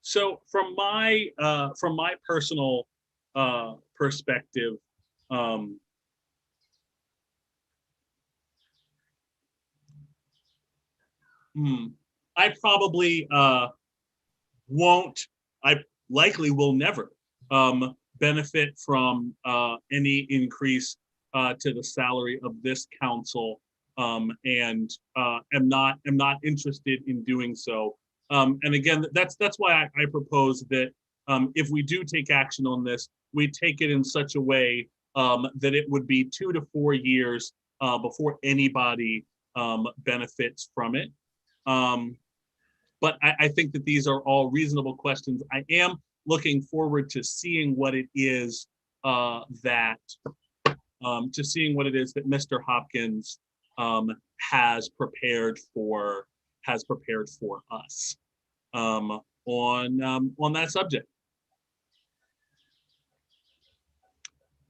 So from my personal perspective, I probably won't, I likely will never benefit from any increase to the salary of this council, and am not interested in doing so. And again, that's why I propose that if we do take action on this, we take it in such a way that it would be 2 to 4 years before anybody benefits from it. But I think that these are all reasonable questions. I am looking forward to seeing what it is that Mr. Hopkins has prepared for us on that subject.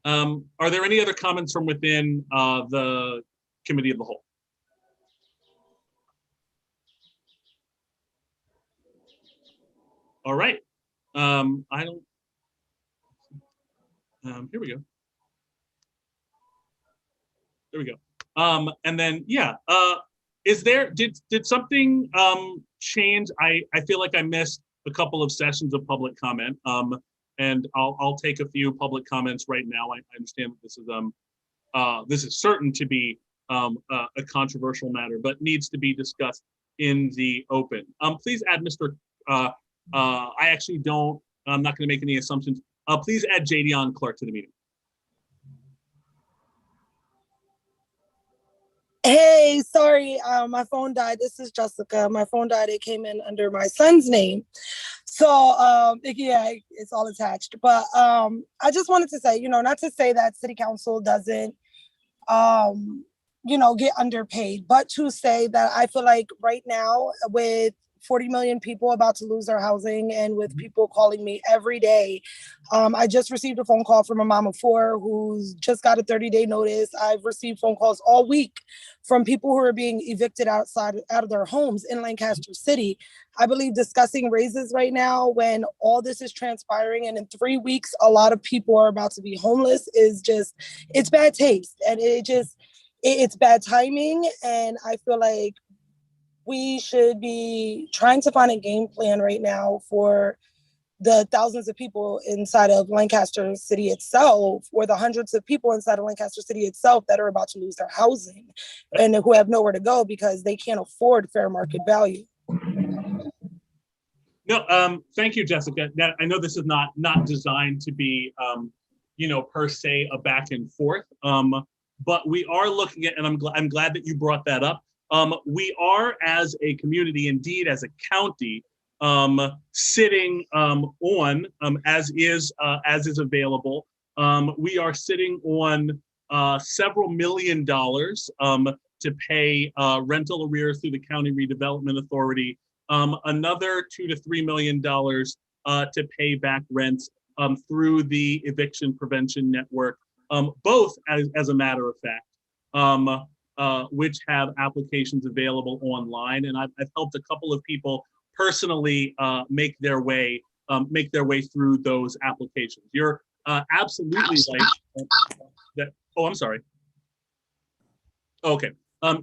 Are there any other comments from within the committee of the whole? All right. I don't. Here we go. There we go. And then yeah. Is there did something change? I feel like I missed a couple of sessions of public comment. And I'll take a few public comments right now. I understand that this is certain to be a controversial matter, but needs to be discussed in the open. Please add Mr. I actually don't. I'm not going to make any assumptions. Please add JD on Clerk to the meeting. Hey, sorry, my phone died. This is Jessica. My phone died. It came in under my son's name. So, yeah, it's all attached. But I just wanted to say, not to say that city council doesn't, get underpaid, but to say that I feel like right now with 40 million people about to lose their housing and with people calling me every day. I just received a phone call from a mom of 4 who's just got a 30-day notice. I've received phone calls all week from people who are being evicted out of their homes in Lancaster City. I believe discussing raises right now when all this is transpiring and in 3 weeks, a lot of people are about to be homeless is just, it's bad taste. And it's bad timing. And I feel like we should be trying to find a game plan right now for the thousands of people inside of Lancaster City itself, or the hundreds of people inside of Lancaster City itself that are about to lose their housing and who have nowhere to go because they can't afford fair market value. No, thank you, Jessica. Now, I know this is not designed to be, per se a back and forth, but we are looking at, and I'm glad that you brought that up. We are, as a community, indeed as a county, sitting on, as is available. We are sitting on several $1 million to pay rental arrears through the County Redevelopment Authority. Another $2 to $3 million to pay back rents through the Eviction Prevention Network, both as a matter of fact. Which have applications available online, and I've helped a couple of people personally make their way through those applications. You're absolutely right. I'm sorry. Okay,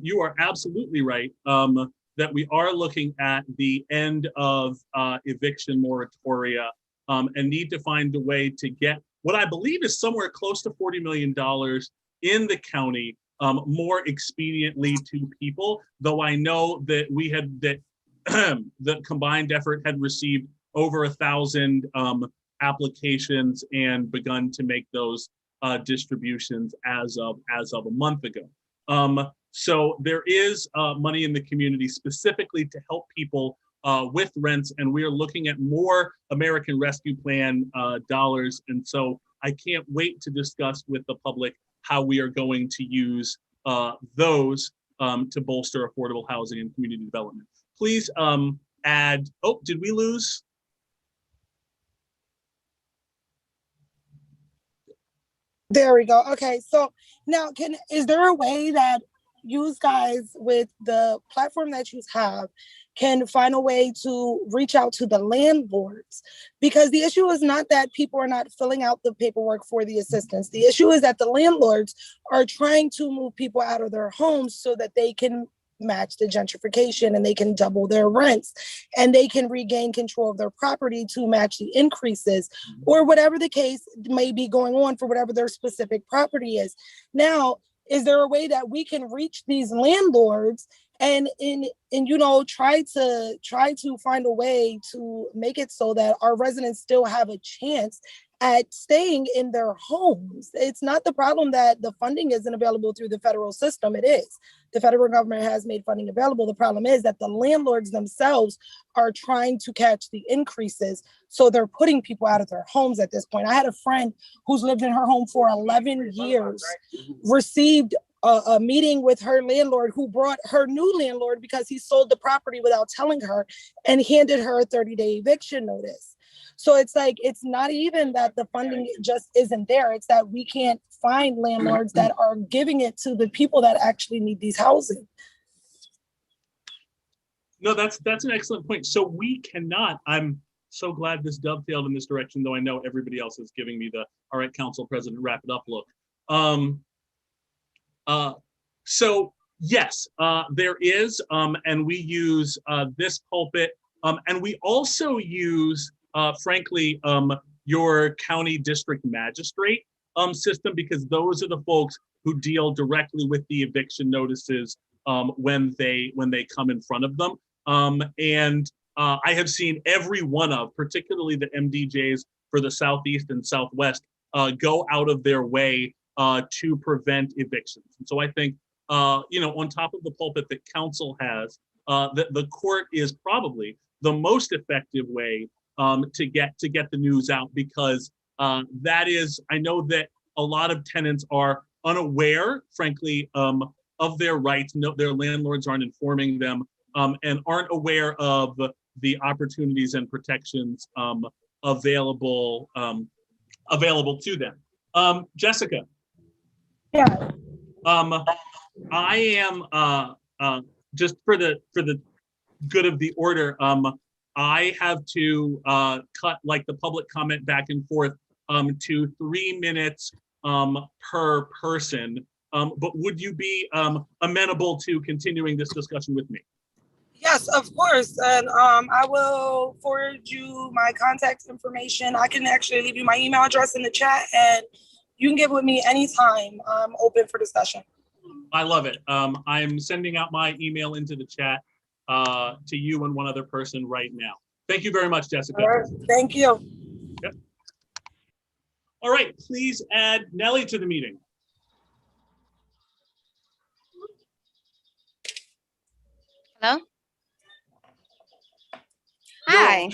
you are absolutely right that we are looking at the end of eviction moratoria and need to find a way to get what I believe is somewhere close to $40 million in the county more expediently to people, though I know that the combined effort had received over 1,000 applications and begun to make those distributions as of a month ago. So there is money in the community specifically to help people with rents, and we are looking at more American Rescue Plan dollars. And so I can't wait to discuss with the public how we are going to use those to bolster affordable housing and community development. Please add, did we lose? There we go. Okay, so now is there a way that you guys with the platform that you have can find a way to reach out to the landlords? Because the issue is not that people are not filling out the paperwork for the assistance. The issue is that the landlords are trying to move people out of their homes so that they can match the gentrification, and they can double their rents, and they can regain control of their property to match the increases, or whatever the case may be going on for whatever their specific property is. Now, is there a way that we can reach these landlords and try to find a way to make it so that our residents still have a chance at staying in their homes? It's not the problem that the funding isn't available through the federal system. It is. The federal government has made funding available. The problem is that the landlords themselves are trying to catch the increases. So they're putting people out of their homes at this point. I had a friend who's lived in her home for 11 years, received a meeting with her landlord, who brought her new landlord because he sold the property without telling her, and handed her a 30-day eviction notice. So it's like, it's not even that the funding just isn't there. It's that we can't find landlords that are giving it to the people that actually need these housing. No, that's an excellent point. So we cannot, I'm so glad this dovetailed in this direction, though I know everybody else is giving me the, all right, Council President, wrap it up look. So yes, there is, and we use this pulpit, and we also use, frankly, your county district magistrate system, because those are the folks who deal directly with the eviction notices when they come in front of them. And I have seen every one of, particularly the MDJs for the Southeast and Southwest, go out of their way to prevent evictions. And so I think, on top of the pulpit that council has, the court is probably the most effective way to get the news out, because that is, I know that a lot of tenants are unaware, frankly, of their rights. No, their landlords aren't informing them, and aren't aware of the opportunities and protections available to them. Jessica. Yeah. I am just for the good of the order. I have to cut like the public comment back and forth to 3 minutes per person. But would you be amenable to continuing this discussion with me? Yes, of course. And I will forward you my contact information. I can actually leave you my email address in the chat, and you can get with me anytime. I'm open for discussion. I love it. I'm sending out my email into the chat to you and one other person right now. Thank you very much, Jessica. All right. Thank you. Yep. All right, please add Nellie to the meeting. Hello? Hi.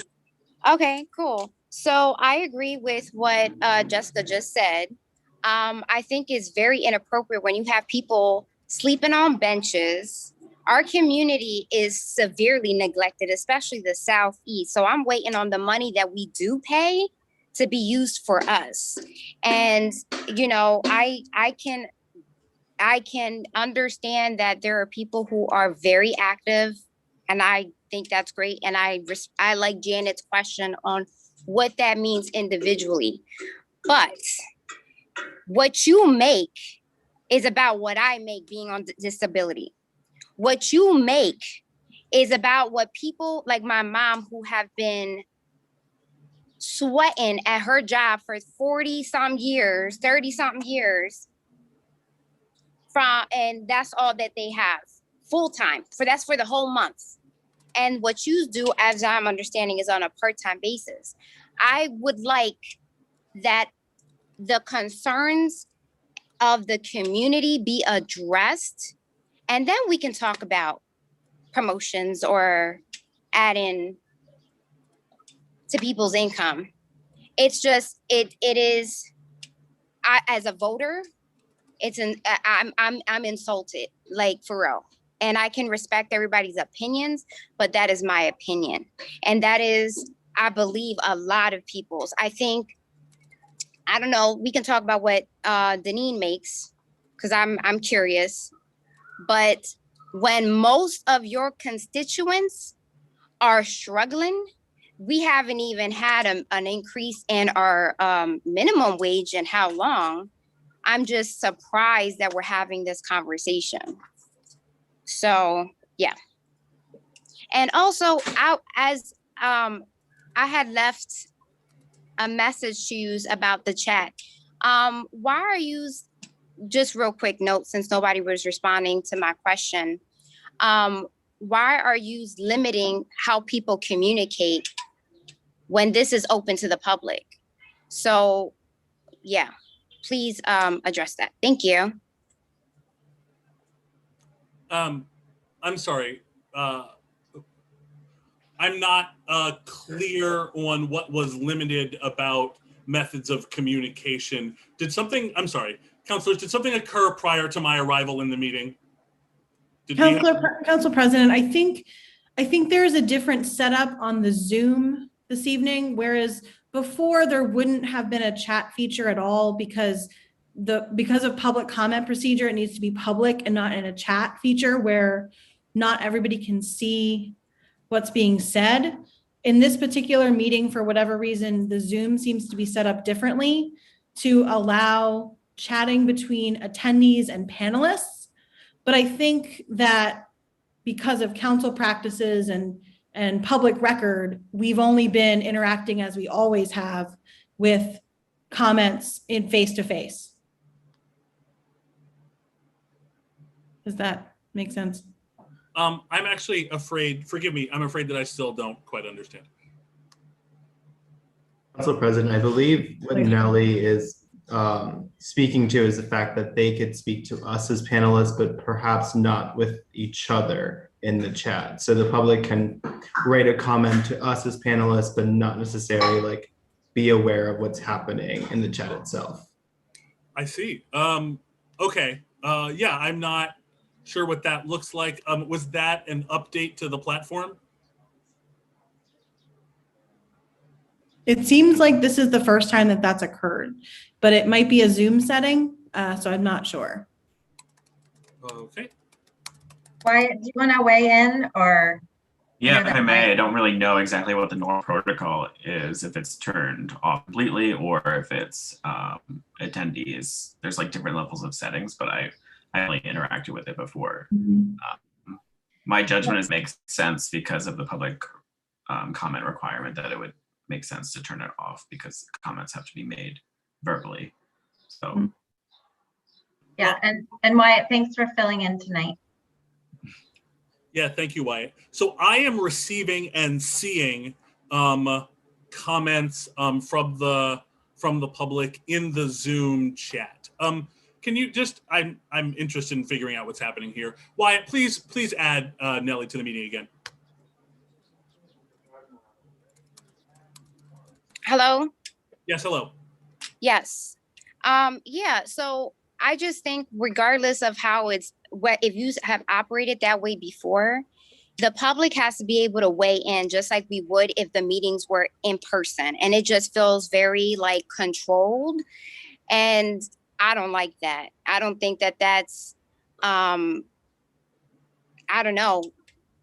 Okay, cool. So I agree with what Jessica just said. I think it's very inappropriate when you have people sleeping on benches. Our community is severely neglected, especially the Southeast. So I'm waiting on the money that we do pay to be used for us. And, I can understand that there are people who are very active, and I think that's great. And I like Janet's question on what that means individually. But what you make is about what I make being on disability. What you make is about what people like my mom, who have been sweating at her job for 40-some years, 30-something years, and that's all that they have full-time. That's for the whole month. And what you do, as I'm understanding, is on a part-time basis. I would like that the concerns of the community be addressed, and then we can talk about promotions or adding to people's income. It's just, it is, as a voter, I'm insulted, like, for real. And I can respect everybody's opinions, but that is my opinion. And that is, I believe, a lot of people's. I think, I don't know, we can talk about what Deneen makes, because I'm curious. But when most of your constituents are struggling, we haven't even had an increase in our minimum wage in how long? I'm just surprised that we're having this conversation. So yeah. And also I had left a message to you about the chat. Why are you, just real quick note, since nobody was responding to my question, why are you limiting how people communicate when this is open to the public? So yeah, please address that. Thank you. I'm sorry. I'm not clear on what was limited about methods of communication. I'm sorry, councilors, did something occur prior to my arrival in the meeting? Council President, I think there is a different setup on the Zoom this evening, whereas before there wouldn't have been a chat feature at all because of public comment procedure, it needs to be public and not in a chat feature where not everybody can see what's being said. In this particular meeting, for whatever reason, the Zoom seems to be set up differently to allow chatting between attendees and panelists. But I think that because of council practices and public record, we've only been interacting as we always have with comments in face-to-face. Does that make sense? I'm actually afraid, forgive me, I'm afraid that I still don't quite understand. Council President, I believe what Nelly is speaking to is the fact that they could speak to us as panelists, but perhaps not with each other in the chat. So the public can write a comment to us as panelists, but not necessarily like be aware of what's happening in the chat itself. I see. Okay. Yeah, I'm not sure what that looks like. Was that an update to the platform? It seems like this is the first time that that's occurred, but it might be a Zoom setting, so I'm not sure. Okay. Wyatt, do you want to weigh in or? Yeah, if I may, I don't really know exactly what the normal protocol is, if it's turned off completely or if it's attendees. There's like different levels of settings, but I only interacted with it before. My judgment is makes sense because of the public comment requirement that it would make sense to turn it off because comments have to be made verbally. So. Yeah, and Wyatt, thanks for filling in tonight. Yeah, thank you, Wyatt. So I am receiving and seeing comments from the public in the Zoom chat. Can you just? I'm interested in figuring out what's happening here. Wyatt, please add Nelly to the meeting again. Hello. Yes. Hello. Yes. Yeah. So I just think regardless of how if you have operated that way before, the public has to be able to weigh in just like we would if the meetings were in person. And it just feels very like controlled. And I don't like that. I don't think that that's, I don't know,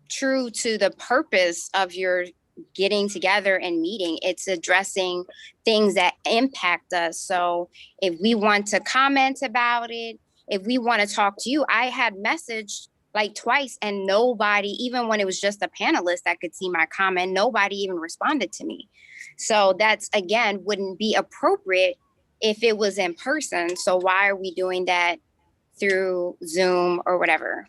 true to the purpose of your getting together and meeting. It's addressing things that impact us. So if we want to comment about it, if we want to talk to you, I had messaged like twice and nobody, even when it was just a panelist that could see my comment, nobody even responded to me. So that's, again, wouldn't be appropriate if it was in person. So why are we doing that through Zoom or whatever?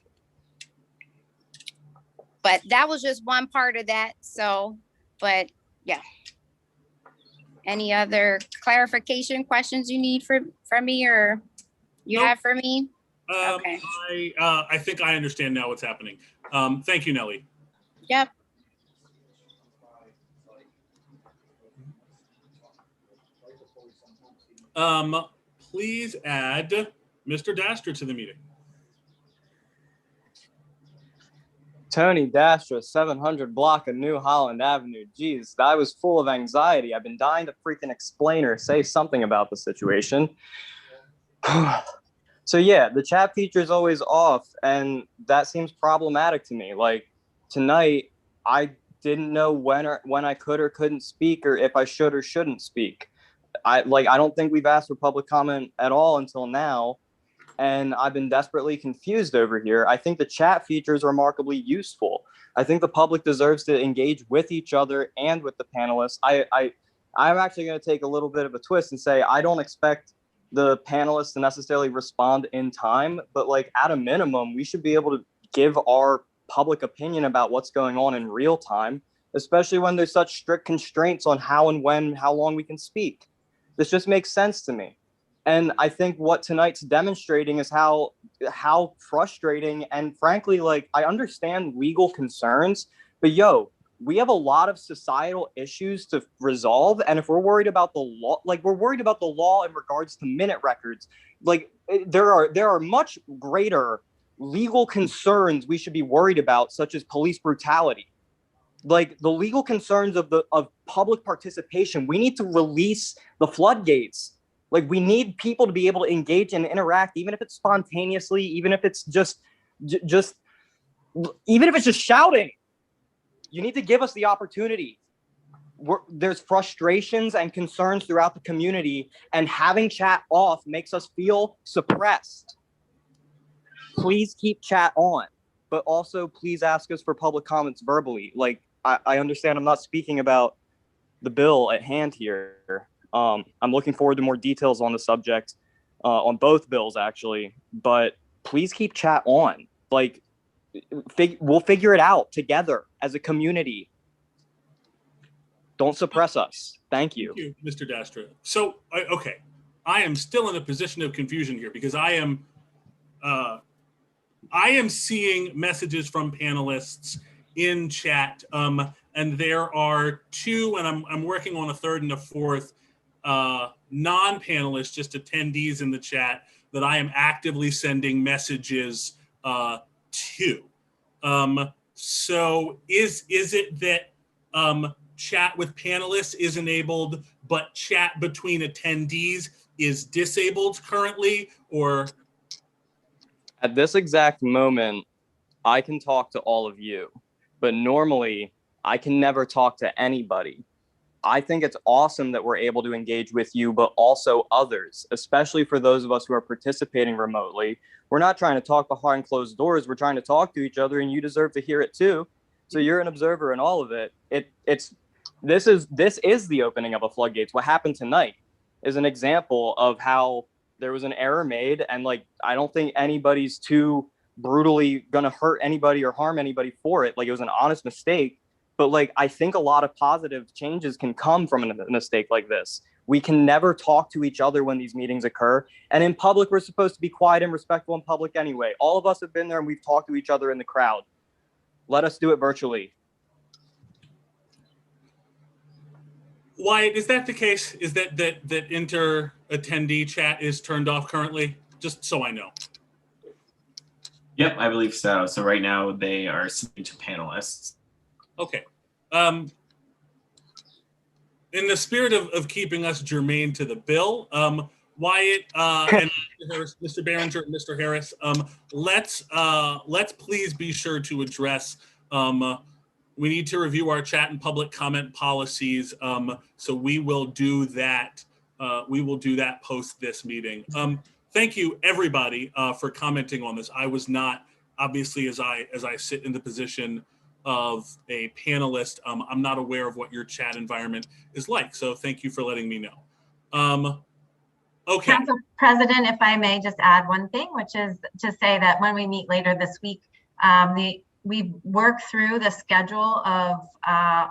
But that was just one part of that. So, but yeah. Any other clarification questions you need from me or you have for me? Okay. I think I understand now what's happening. Thank you, Nelly. Yep. Please add Mr. Dasher to the meeting. Tony Dasher, 700 block of New Holland Avenue. Geez, I was full of anxiety. I've been dying to freaking explain or say something about the situation. So yeah, the chat feature is always off, and that seems problematic to me. Like tonight, I didn't know when I could or couldn't speak, or if I should or shouldn't speak. I don't think we've asked for public comment at all until now. and I've been desperately confused over here. I think the chat feature is remarkably useful. I think the public deserves to engage with each other and with the panelists. I'm actually going to take a little bit of a twist and say I don't expect the panelists to necessarily respond in time, but like at a minimum, we should be able to give our public opinion about what's going on in real time, especially when there's such strict constraints on how and when, how long we can speak. This just makes sense to me. And I think what tonight's demonstrating is how frustrating, and frankly, like, I understand legal concerns, but we have a lot of societal issues to resolve. And if we're worried about the law, like we're worried about the law in regards to minute records, like there are much greater legal concerns we should be worried about, such as police brutality. Like the legal concerns of public participation, we need to release the floodgates. Like we need people to be able to engage and interact, even if it's spontaneously, even if it's just even if it's just shouting. You need to give us the opportunity. There's frustrations and concerns throughout the community, and having chat off makes us feel suppressed. Please keep chat on, but also please ask us for public comments verbally. Like, I understand I'm not speaking about the bill at hand here. I'm looking forward to more details on the subject, on both bills actually, but please keep chat on. Like, we'll figure it out together as a community. Don't suppress us. Thank you. Thank you, Mr. Dastra. So, okay, I am still in a position of confusion here because I am seeing messages from panelists in chat, and there are two, and I'm working on a third and a fourth non-panelists, just attendees in the chat that I am actively sending messages to. So is it that chat with panelists is enabled, but chat between attendees is disabled currently, or? At this exact moment, I can talk to all of you, but normally I can never talk to anybody. I think it's awesome that we're able to engage with you, but also others, especially for those of us who are participating remotely. We're not trying to talk behind closed doors. We're trying to talk to each other, and you deserve to hear it too. So you're an observer in all of it. This is the opening of a floodgates. What happened tonight is an example of how there was an error made, and like I don't think anybody's too brutally gonna hurt anybody or harm anybody for it. Like it was an honest mistake. But like, I think a lot of positive changes can come from a mistake like this. We can never talk to each other when these meetings occur. And in public, we're supposed to be quiet and respectful in public anyway. All of us have been there and we've talked to each other in the crowd. Let us do it virtually. Wyatt, is that the case? Is that inter-attendee chat is turned off currently? Just so I know. Yep, I believe so. So right now they are sending to panelists. Okay. In the spirit of keeping us germane to the bill, Wyatt and Mr. Behringer and Mr. Harris, let's please be sure to address. We need to review our chat and public comment policies. So we will do that. We will do that post this meeting. Thank you, everybody, for commenting on this. I was not, obviously, as I sit in the position of a panelist, I'm not aware of what your chat environment is like. So thank you for letting me know. Okay. Council President, if I may just add one thing, which is to say that when we meet later this week, we work through the schedule of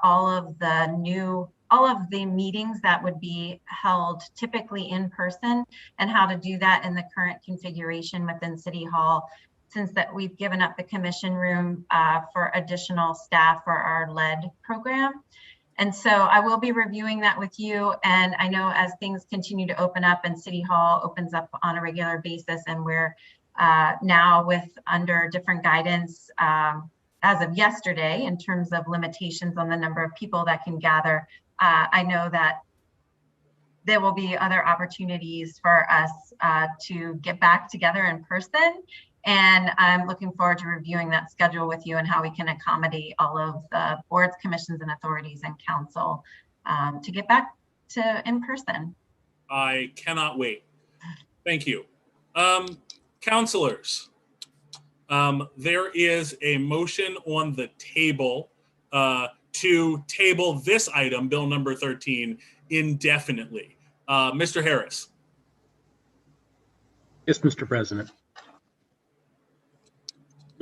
all of the meetings that would be held typically in person, and how to do that in the current configuration within City Hall, since that we've given up the commission room for additional staff for our lead program. And so I will be reviewing that with you. And I know as things continue to open up and City Hall opens up on a regular basis, and we're now under different guidance as of yesterday in terms of limitations on the number of people that can gather, I know that there will be other opportunities for us to get back together in person. And I'm looking forward to reviewing that schedule with you and how we can accommodate all of the boards, commissions, and authorities and council to get back to in person. I cannot wait. Thank you. Councilors, there is a motion on the table to table this item, bill number 13, indefinitely. Mr. Harris. Yes, Mr. President.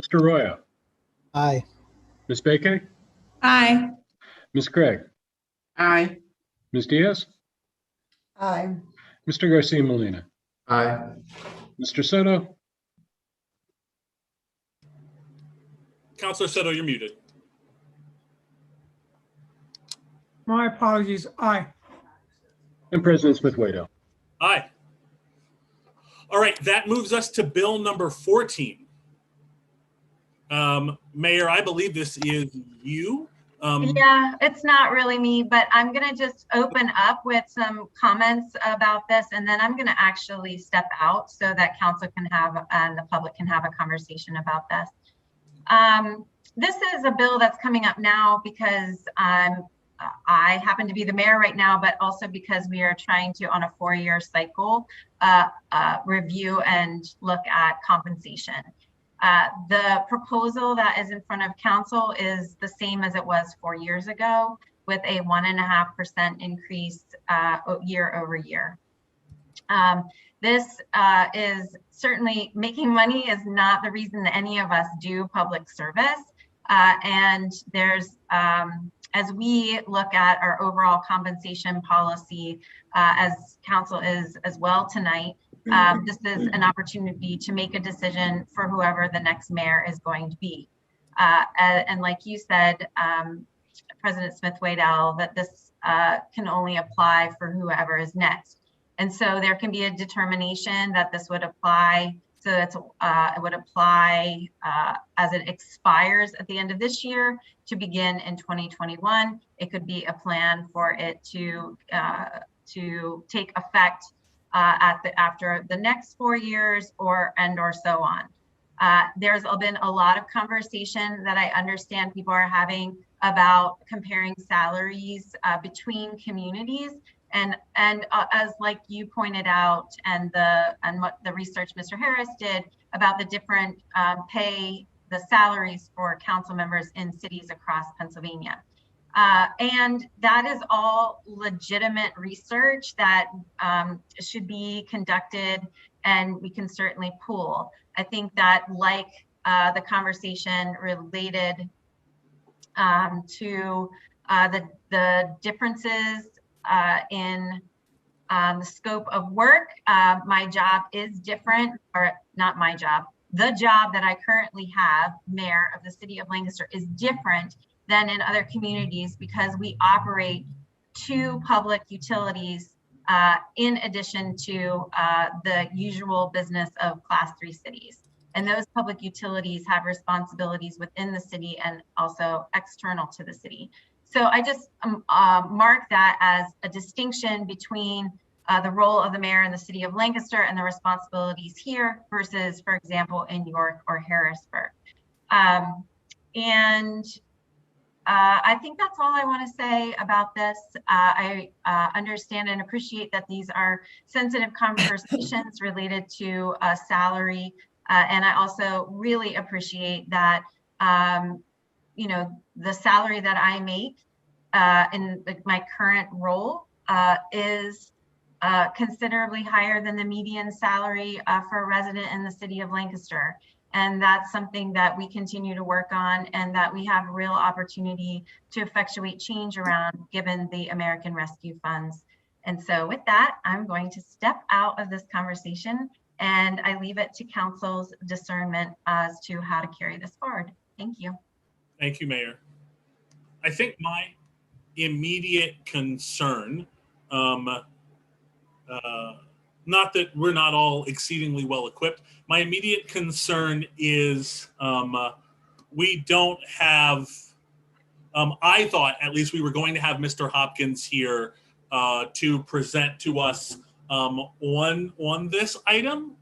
Mr. Royo, Aye. Ms. Baker, Aye. Ms. Craig, Aye. Ms. Diaz, Aye. Mr. Garcia Molina, Aye. Mr. Soto, Councilor Soto, you're muted. My apologies. Aye. and President Smith-Wato. Aye. All right, that moves us to bill number 14. Mayor, I believe this is you. Yeah, it's not really me, but I'm going to just open up with some comments about this, and then I'm going to actually step out so that council can have and the public can have a conversation about this. This is a bill that's coming up now because I happen to be the mayor right now, but also because we are trying to, on a 4-year cycle, review and look at compensation. The proposal that is in front of council is the same as it was 4 years ago, with a 1.5% increase year over year. This is certainly, making money is not the reason that any of us do public service. And there's, as we look at our overall compensation policy, as council is as well tonight, this is an opportunity to make a decision for whoever the next mayor is going to be. And like you said, President Smith-Wato, that this can only apply for whoever is next. And so there can be a determination that this would apply. So it's, it would apply as it expires at the end of this year to begin in 2021. It could be a plan for it to take effect after the next 4 years or so on. There's been a lot of conversation that I understand people are having about comparing salaries between communities. And as like you pointed out, and what the research Mr. Harris did about the different the salaries for council members in cities across Pennsylvania. And that is all legitimate research that should be conducted, and we can certainly pool. I think that, like the conversation related to the differences in the scope of work, my job is different, or not my job. The job that I currently have, mayor of the city of Lancaster, is different than in other communities because we operate 2 public utilities in addition to the usual business of Class 3 cities. And those public utilities have responsibilities within the city and also external to the city. So I just mark that as a distinction between the role of the mayor in the city of Lancaster and the responsibilities here versus, for example, in York or Harrisburg. I think that's all I want to say about this. I understand and appreciate that these are sensitive conversations related to salary. And I also really appreciate that, you know, the salary that I make in my current role is considerably higher than the median salary for a resident in the city of Lancaster. And that's something that we continue to work on and that we have a real opportunity to effectuate change around, given the American Rescue Funds. And so with that, I'm going to step out of this conversation and I leave it to council's discernment as to how to carry this forward. Thank you. Thank you, Mayor. I think my immediate concern, not that we're not all exceedingly well equipped. My immediate concern is we don't have, I thought at least we were going to have Mr. Hopkins here to present to us on this item.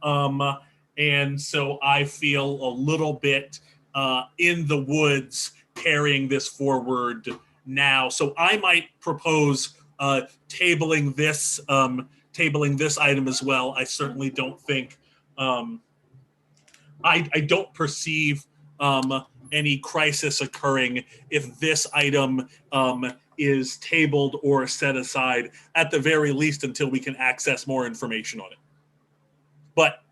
And so I feel a little bit in the woods carrying this forward now. So I might propose tabling this item as well. I certainly don't think I don't perceive any crisis occurring if this item is tabled or set aside, at the very least, until we can access more information on it. But,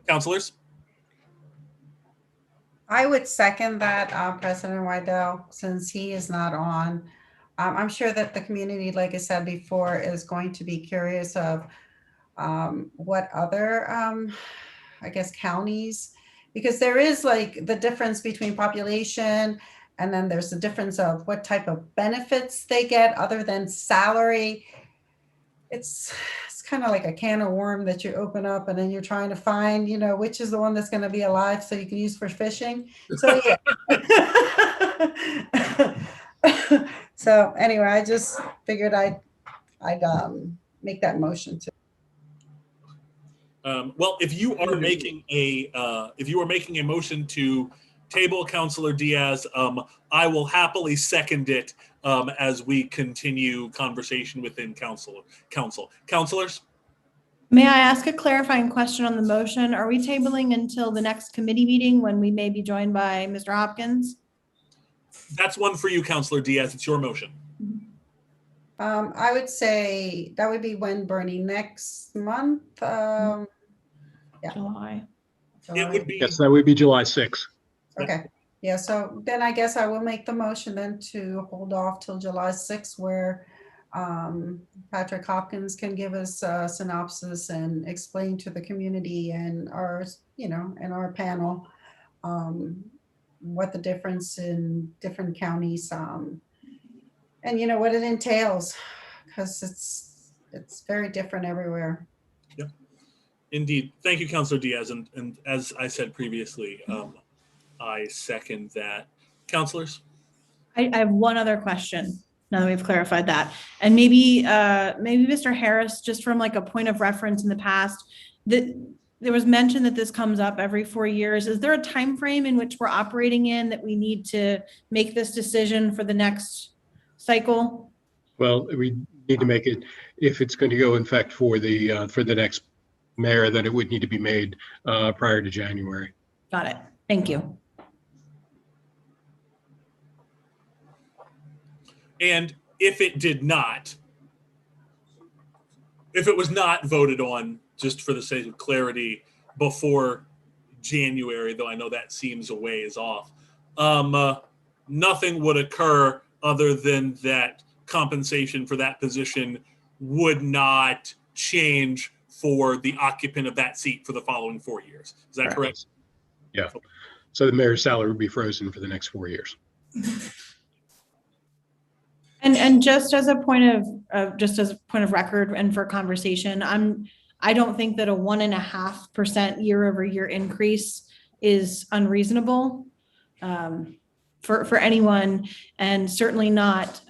councilors? I would second that, President Wydell, since he is not on. I'm sure that the community, like I said before, is going to be curious of what other, I guess, counties, because there is like the difference between population, and then there's the difference of what type of benefits they get other than salary. It's kind of like a can of worm that you open up, and then you're trying to find, you know, which is the one that's going to be alive so you can use for fishing. So yeah. So anyway, I just figured I'd make that motion too. Well, if you are making a motion to table Councilor Diaz, I will happily second it as we continue conversation within council. Councilors? May I ask a clarifying question on the motion? Are we tabling until the next committee meeting when we may be joined by Mr. Hopkins? That's one for you, Councilor Diaz. It's your motion. I would say that would be when, Bernie, next month? Yeah. July. It would be. Yes, that would be July 6th. Okay. Yeah, so then I guess I will make the motion then to hold off till July 6th, where Patrick Hopkins can give us a synopsis and explain to the community and our, you know, and our panel what the difference in different counties and you know what it entails, because it's very different everywhere. Yep, indeed. Thank you, Councilor Diaz, and as I said previously, I second that. Councilors? I have one other question now that we've clarified that. And maybe Mr. Harris, just from like a point of reference in the past, that there was mention that this comes up every 4 years. Is there a time frame in which we're operating in that we need to make this decision for the next cycle? Well, we need to make it, if it's going to go in effect for the next mayor, then it would need to be made prior to January. Got it. Thank you. And if it did not, if it was not voted on, just for the sake of clarity, before January, though I know that seems a ways off, nothing would occur other than that compensation for that position would not change for the occupant of that seat for the following 4 years. Is that correct? Yeah. So the mayor's salary would be frozen for the next 4 years. And just as a point of record and for conversation, I don't think that a 1.5% year-over-year increase is unreasonable for anyone, and certainly not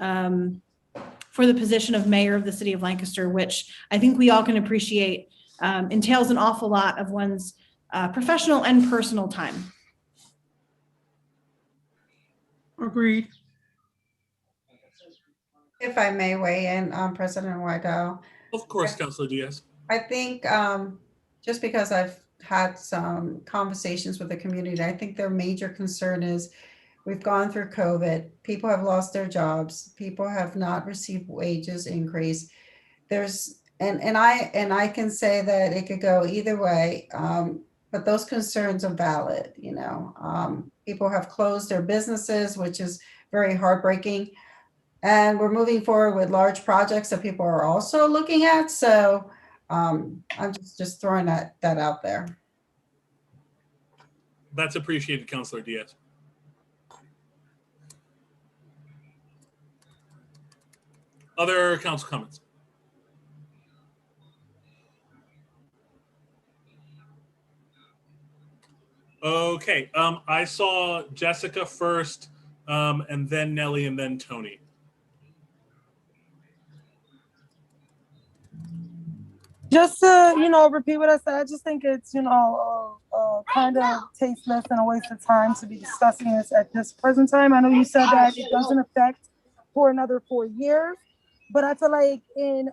for the position of mayor of the city of Lancaster, which I think we all can appreciate entails an awful lot of one's professional and personal time. Agreed. If I may weigh in, President Wydell. Of course, Councilor Diaz. I think just because I've had some conversations with the community, I think their major concern is we've gone through COVID. People have lost their jobs. People have not received wages increase. And I can say that it could go either way, but those concerns are valid. You know, people have closed their businesses, which is very heartbreaking. And we're moving forward with large projects that people are also looking at. So I'm just throwing that out there. That's appreciated, Councilor Diaz. Other council comments? Okay, I saw Jessica first, and then Nellie, and then Tony. Just to, repeat what I said, I just think it's, kind of tasteless and a waste of time to be discussing this at this present time. I know you said that it doesn't affect for another 4 years, But I feel like in,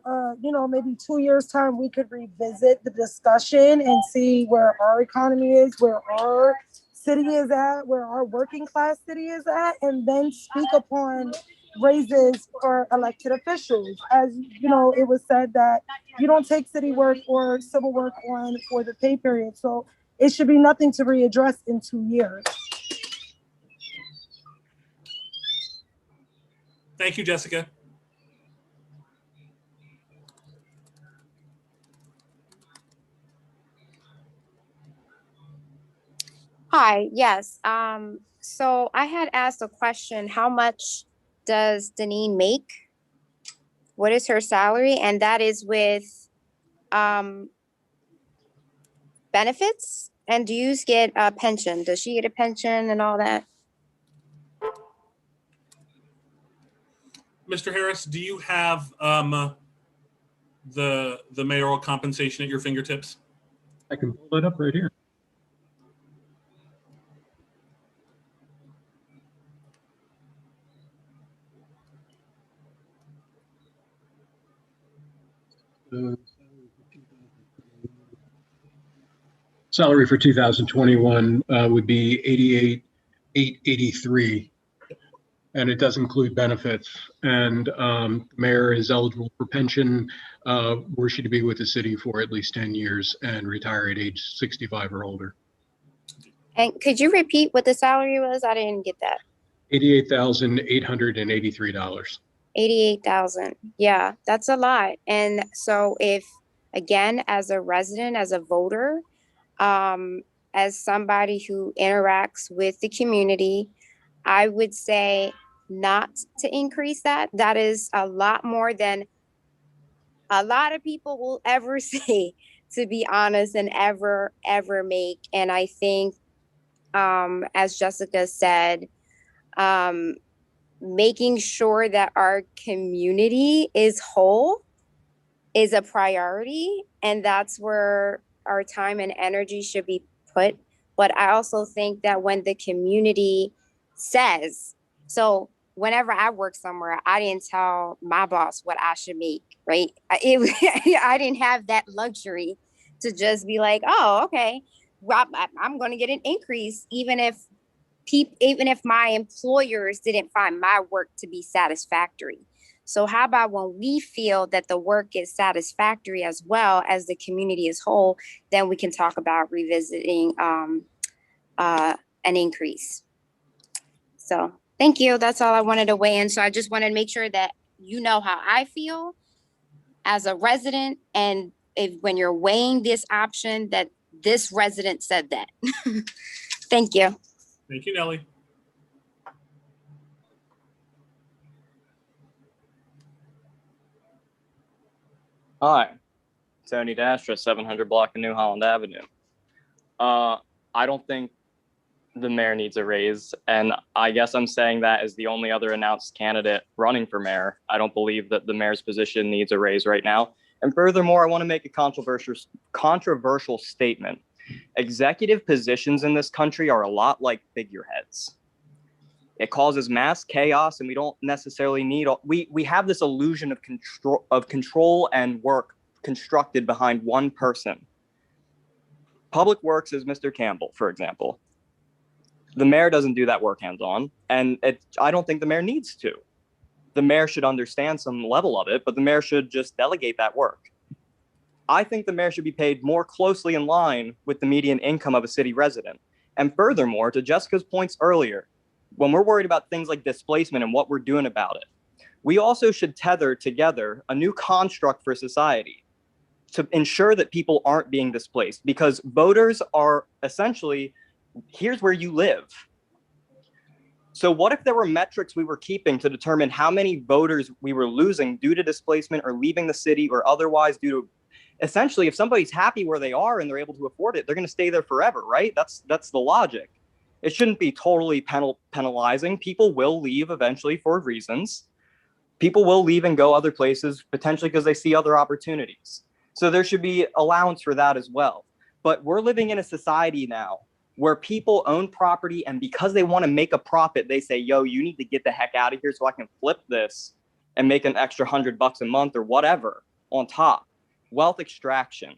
maybe 2 years time, we could revisit the discussion and see where our economy is, where our city is at, where our working class city is at, and then speak upon raises for elected officials. As you know, it was said that you don't take city work or civil work on for the pay period. So it should be nothing to readdress in 2 years. Thank you, Jessica. Hi, yes. So I had asked a question, how much does Deneen make? What is her salary? And that is with benefits? And do you get a pension? Does she get a pension and all that? Mr. Harris, do you have the mayoral compensation at your fingertips? I can pull it up right here. Salary for 2021 would be 88,883, and it does include benefits. And the mayor is eligible for pension were she to be with the city for at least 10 years and retire at age 65 or older. And could you repeat what the salary was? I didn't get that. $88,883. 88,000. Yeah, that's a lot. And so if, again, as a resident, as a voter, as somebody who interacts with the community, I would say not to increase that. That is a lot more than a lot of people will ever say, to be honest, and ever make. And I think, as Jessica said, making sure that our community is whole is a priority, and that's where our time and energy should be put. But I also think that when the community says, so whenever I work somewhere, I didn't tell my boss what I should make, right? I didn't have that luxury to just be like, oh, okay, well, I'm going to get an increase, even if my employers didn't find my work to be satisfactory. So how about when we feel that the work is satisfactory as well as the community as whole, then we can talk about revisiting an increase. So thank you. That's all I wanted to weigh in. So I just wanted to make sure that you know how I feel as a resident, and when you're weighing this option, that this resident said that. Thank you. Thank you, Nellie. Hi, Tony Dastra, 700 block of New Holland Avenue. I don't think the mayor needs a raise, and I guess I'm saying that as the only other announced candidate running for mayor. I don't believe that the mayor's position needs a raise right now. And furthermore, I want to make a controversial statement. Executive positions in this country are a lot like figureheads. It causes mass chaos, and we don't necessarily need. We have this illusion of control and work constructed behind one person. Public Works is Mr. Campbell, for example. The mayor doesn't do that work hands-on, and I don't think the mayor needs to. The mayor should understand some level of it, but the mayor should just delegate that work. I think the mayor should be paid more closely in line with the median income of a city resident. And furthermore, to Jessica's points earlier, when we're worried about things like displacement and what we're doing about it, we also should tether together a new construct for society to ensure that people aren't being displaced, because voters are essentially, here's where you live. So what if there were metrics we were keeping to determine how many voters we were losing due to displacement or leaving the city or otherwise due to, essentially, if somebody's happy where they are and they're able to afford it, they're going to stay there forever, right? That's the logic. It shouldn't be totally penalizing. People will leave eventually for reasons. People will leave and go other places, potentially because they see other opportunities. So there should be allowance for that as well. But we're living in a society now where people own property, and because they want to make a profit, they say, yo, you need to get the heck out of here so I can flip this and make an extra $100 a month or whatever on top. Wealth extraction.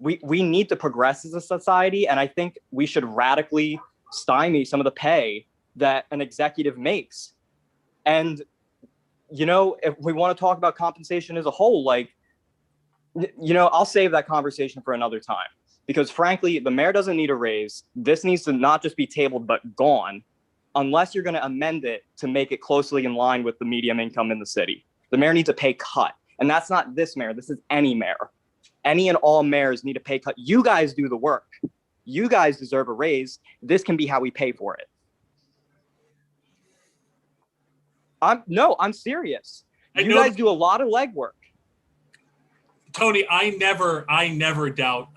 We need to progress as a society, and I think we should radically stymie some of the pay that an executive makes. And, you know, if we want to talk about compensation as a whole, like, you know, I'll save that conversation for another time, because frankly, the mayor doesn't need a raise. This needs to not just be tabled, but gone, unless you're going to amend it to make it closely in line with the median income in the city. The mayor needs a pay cut. And that's not this mayor. This is any mayor. Any and all mayors need a pay cut. You guys do the work. You guys deserve a raise. This can be how we pay for it. I'm serious. You guys do a lot of legwork. Tony, I never doubt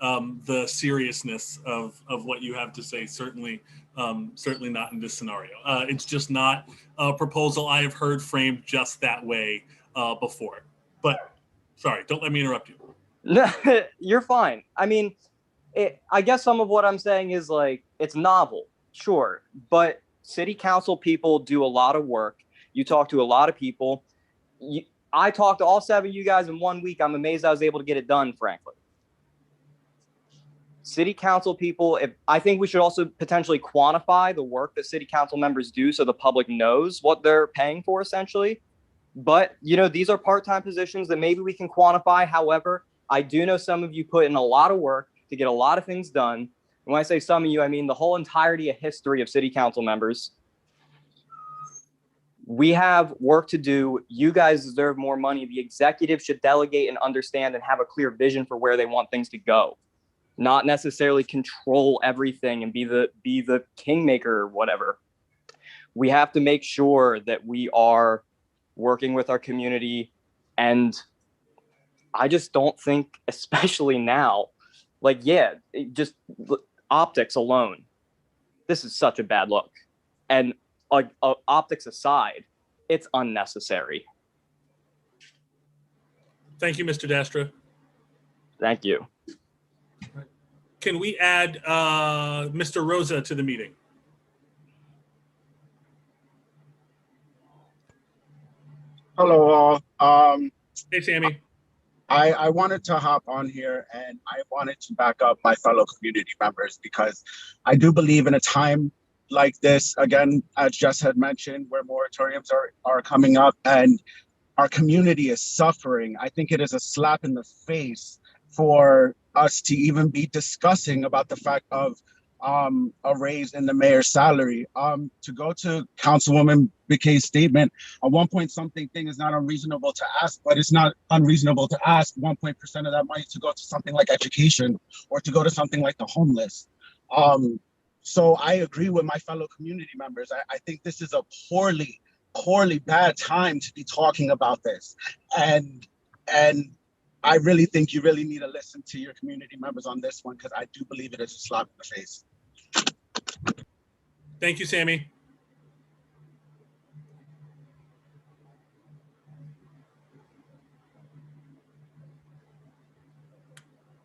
the seriousness of what you have to say. Certainly not in this scenario. It's just not a proposal I have heard framed just that way before. But sorry, don't let me interrupt you. No, you're fine. I mean, I guess some of what I'm saying is like, it's novel, sure, but city council people do a lot of work. You talk to a lot of people. I talked to all 7 of you guys in 1 week. I'm amazed I was able to get it done, frankly. City council people, I think we should also potentially quantify the work that city council members do so the public knows what they're paying for, essentially. But, you know, these are part-time positions that maybe we can quantify. However, I do know some of you put in a lot of work to get a lot of things done. And when I say some of you, I mean the whole entirety of history of city council members. We have work to do. You guys deserve more money. The executive should delegate and understand and have a clear vision for where they want things to go, not necessarily control everything and be the kingmaker or whatever. We have to make sure that we are working with our community. And I just don't think, especially now, like, yeah, just optics alone, this is such a bad look. And optics aside, it's unnecessary. Thank you, Mr. Dastra. Thank you. Can we add Mr. Rosa to the meeting? Hello all. Hey, Sammy. I wanted to hop on here and I wanted to back up my fellow community members because I do believe in a time like this, again, as Jess had mentioned, where moratoriums are coming up and our community is suffering. I think it is a slap in the face for us to even be discussing about the fact of a raise in the mayor's salary. To go to Councilwoman Bikay's statement, a 1 point something thing is not unreasonable to ask, but it's not unreasonable to ask 1% of that money to go to something like education or to go to something like the homeless. So I agree with my fellow community members. I think this is a poorly bad time to be talking about this. And I really think you really need to listen to your community members on this one, because I do believe it is a slap in the face. Thank you, Sammy.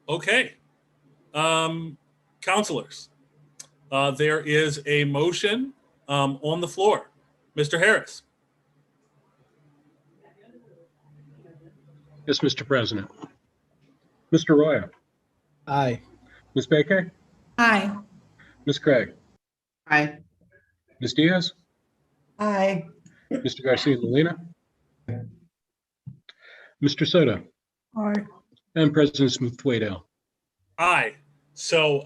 Okay. Councilors, there is a motion on the floor. Mr. Harris. Yes, Mr. President. Mr. Roya. Aye. Ms. Baker. Aye. Ms. Craig. Aye. Ms. Diaz. Aye. Mr. Garcia Molina. Mr. Soto. Aye. And President Smith-Waydell. Aye. So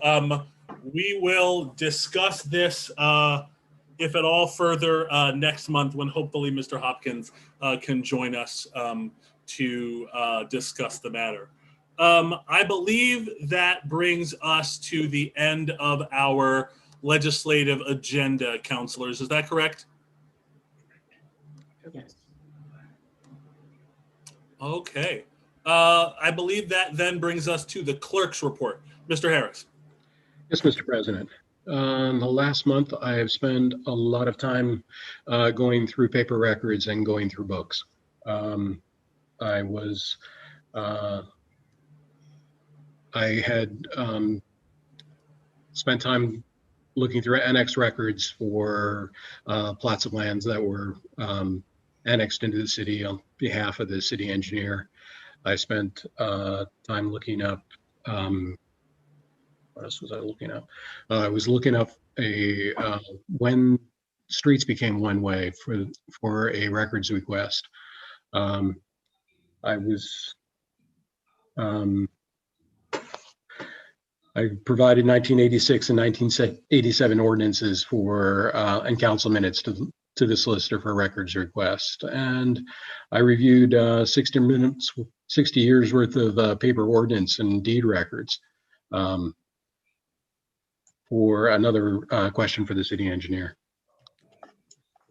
we will discuss this, if at all further, next month when hopefully Mr. Hopkins can join us to discuss the matter. I believe that brings us to the end of our legislative agenda, councilors. Is that correct? Yes. Okay. I believe that then brings us to the clerk's report. Mr. Harris. Yes, Mr. President. The last month, I have spent a lot of time going through paper records and going through books. I had spent time looking through annex records for plots of lands that were annexed into the city behalf of the city engineer. I spent time looking up, what else was I looking up? I was looking up when streets became one-way for a records request. I provided 1986 and 1987 ordinances for and council minutes to the solicitor for records request. And I reviewed 60 years worth of paper ordinance and deed records for another question for the city engineer.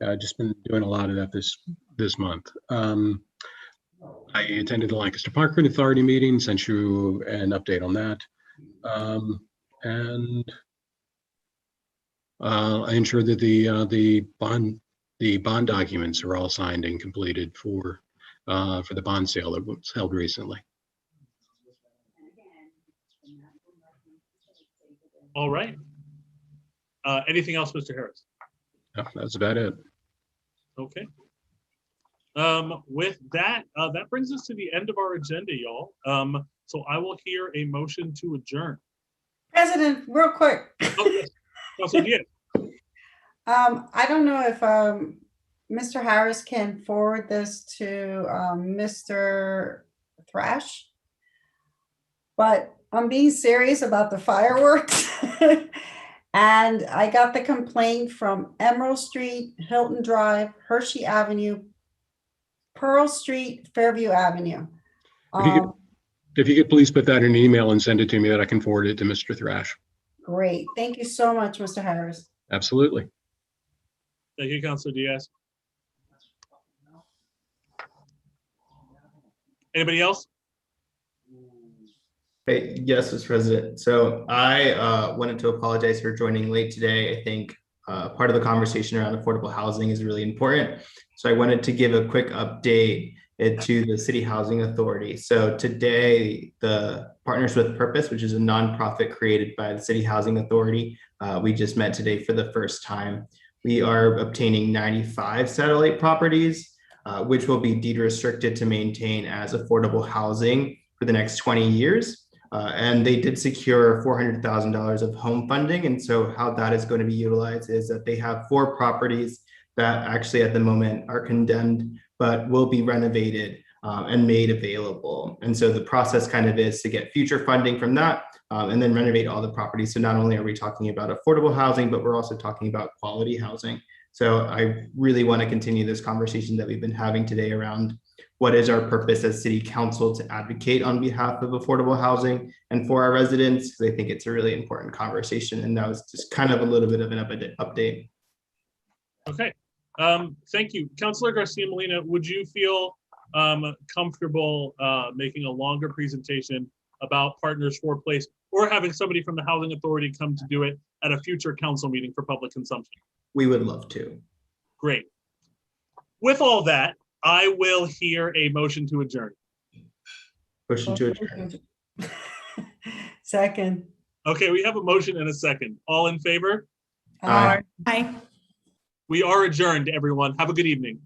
I've just been doing a lot of that this month. I attended the Lancaster Parking Authority meeting, sent you an update on that. And I ensured that the bond documents are all signed and completed for the bond sale that was held recently. All right. Anything else, Mr. Harris? No, that's about it. Okay. With that, that brings us to the end of our agenda, y'all. So I will hear a motion to adjourn. President, real quick. Oh, yes. Councilor Diaz. I don't know if Mr. Harris can forward this to Mr. Thrash, but I'm being serious about the fireworks. And I got the complaint from Emerald Street, Hilton Drive, Hershey Avenue, Pearl Street, Fairview Avenue. If you could please put that in an email and send it to me, that I can forward it to Mr. Thrash. Great. Thank you so much, Mr. Harris. Absolutely. Thank you, Councilor Diaz. Anybody else? Hey, yes, Mr. President. So I wanted to apologize for joining late today. I think part of the conversation around affordable housing is really important. So I wanted to give a quick update to the City Housing Authority. So today, the Partners with Purpose, which is a nonprofit created by the City Housing Authority, we just met today for the first time. We are obtaining 95 satellite properties, which will be deed restricted to maintain as affordable housing for the next 20 years. And they did secure $400,000 of home funding. And so how that is going to be utilized is that they have 4 properties that actually at the moment are condemned, but will be renovated and made available. And so the process kind of is to get future funding from that and then renovate all the properties. So not only are we talking about affordable housing, but we're also talking about quality housing. So I really want to continue this conversation that we've been having today around what is our purpose as City Council to advocate on behalf of affordable housing and for our residents, because I think it's a really important conversation. And that was just kind of a little bit of an update. Okay. Thank you. Councilor Garcia Molina, would you feel comfortable making a longer presentation about Partners for Place or having somebody from the Housing Authority come to do it at a future council meeting for public consumption? We would love to. Great. With all that, I will hear a motion to adjourn. Motion to adjourn. Second. Okay, we have a motion and a second. All in favor? Aye. Aye. We are adjourned, everyone. Have a good evening.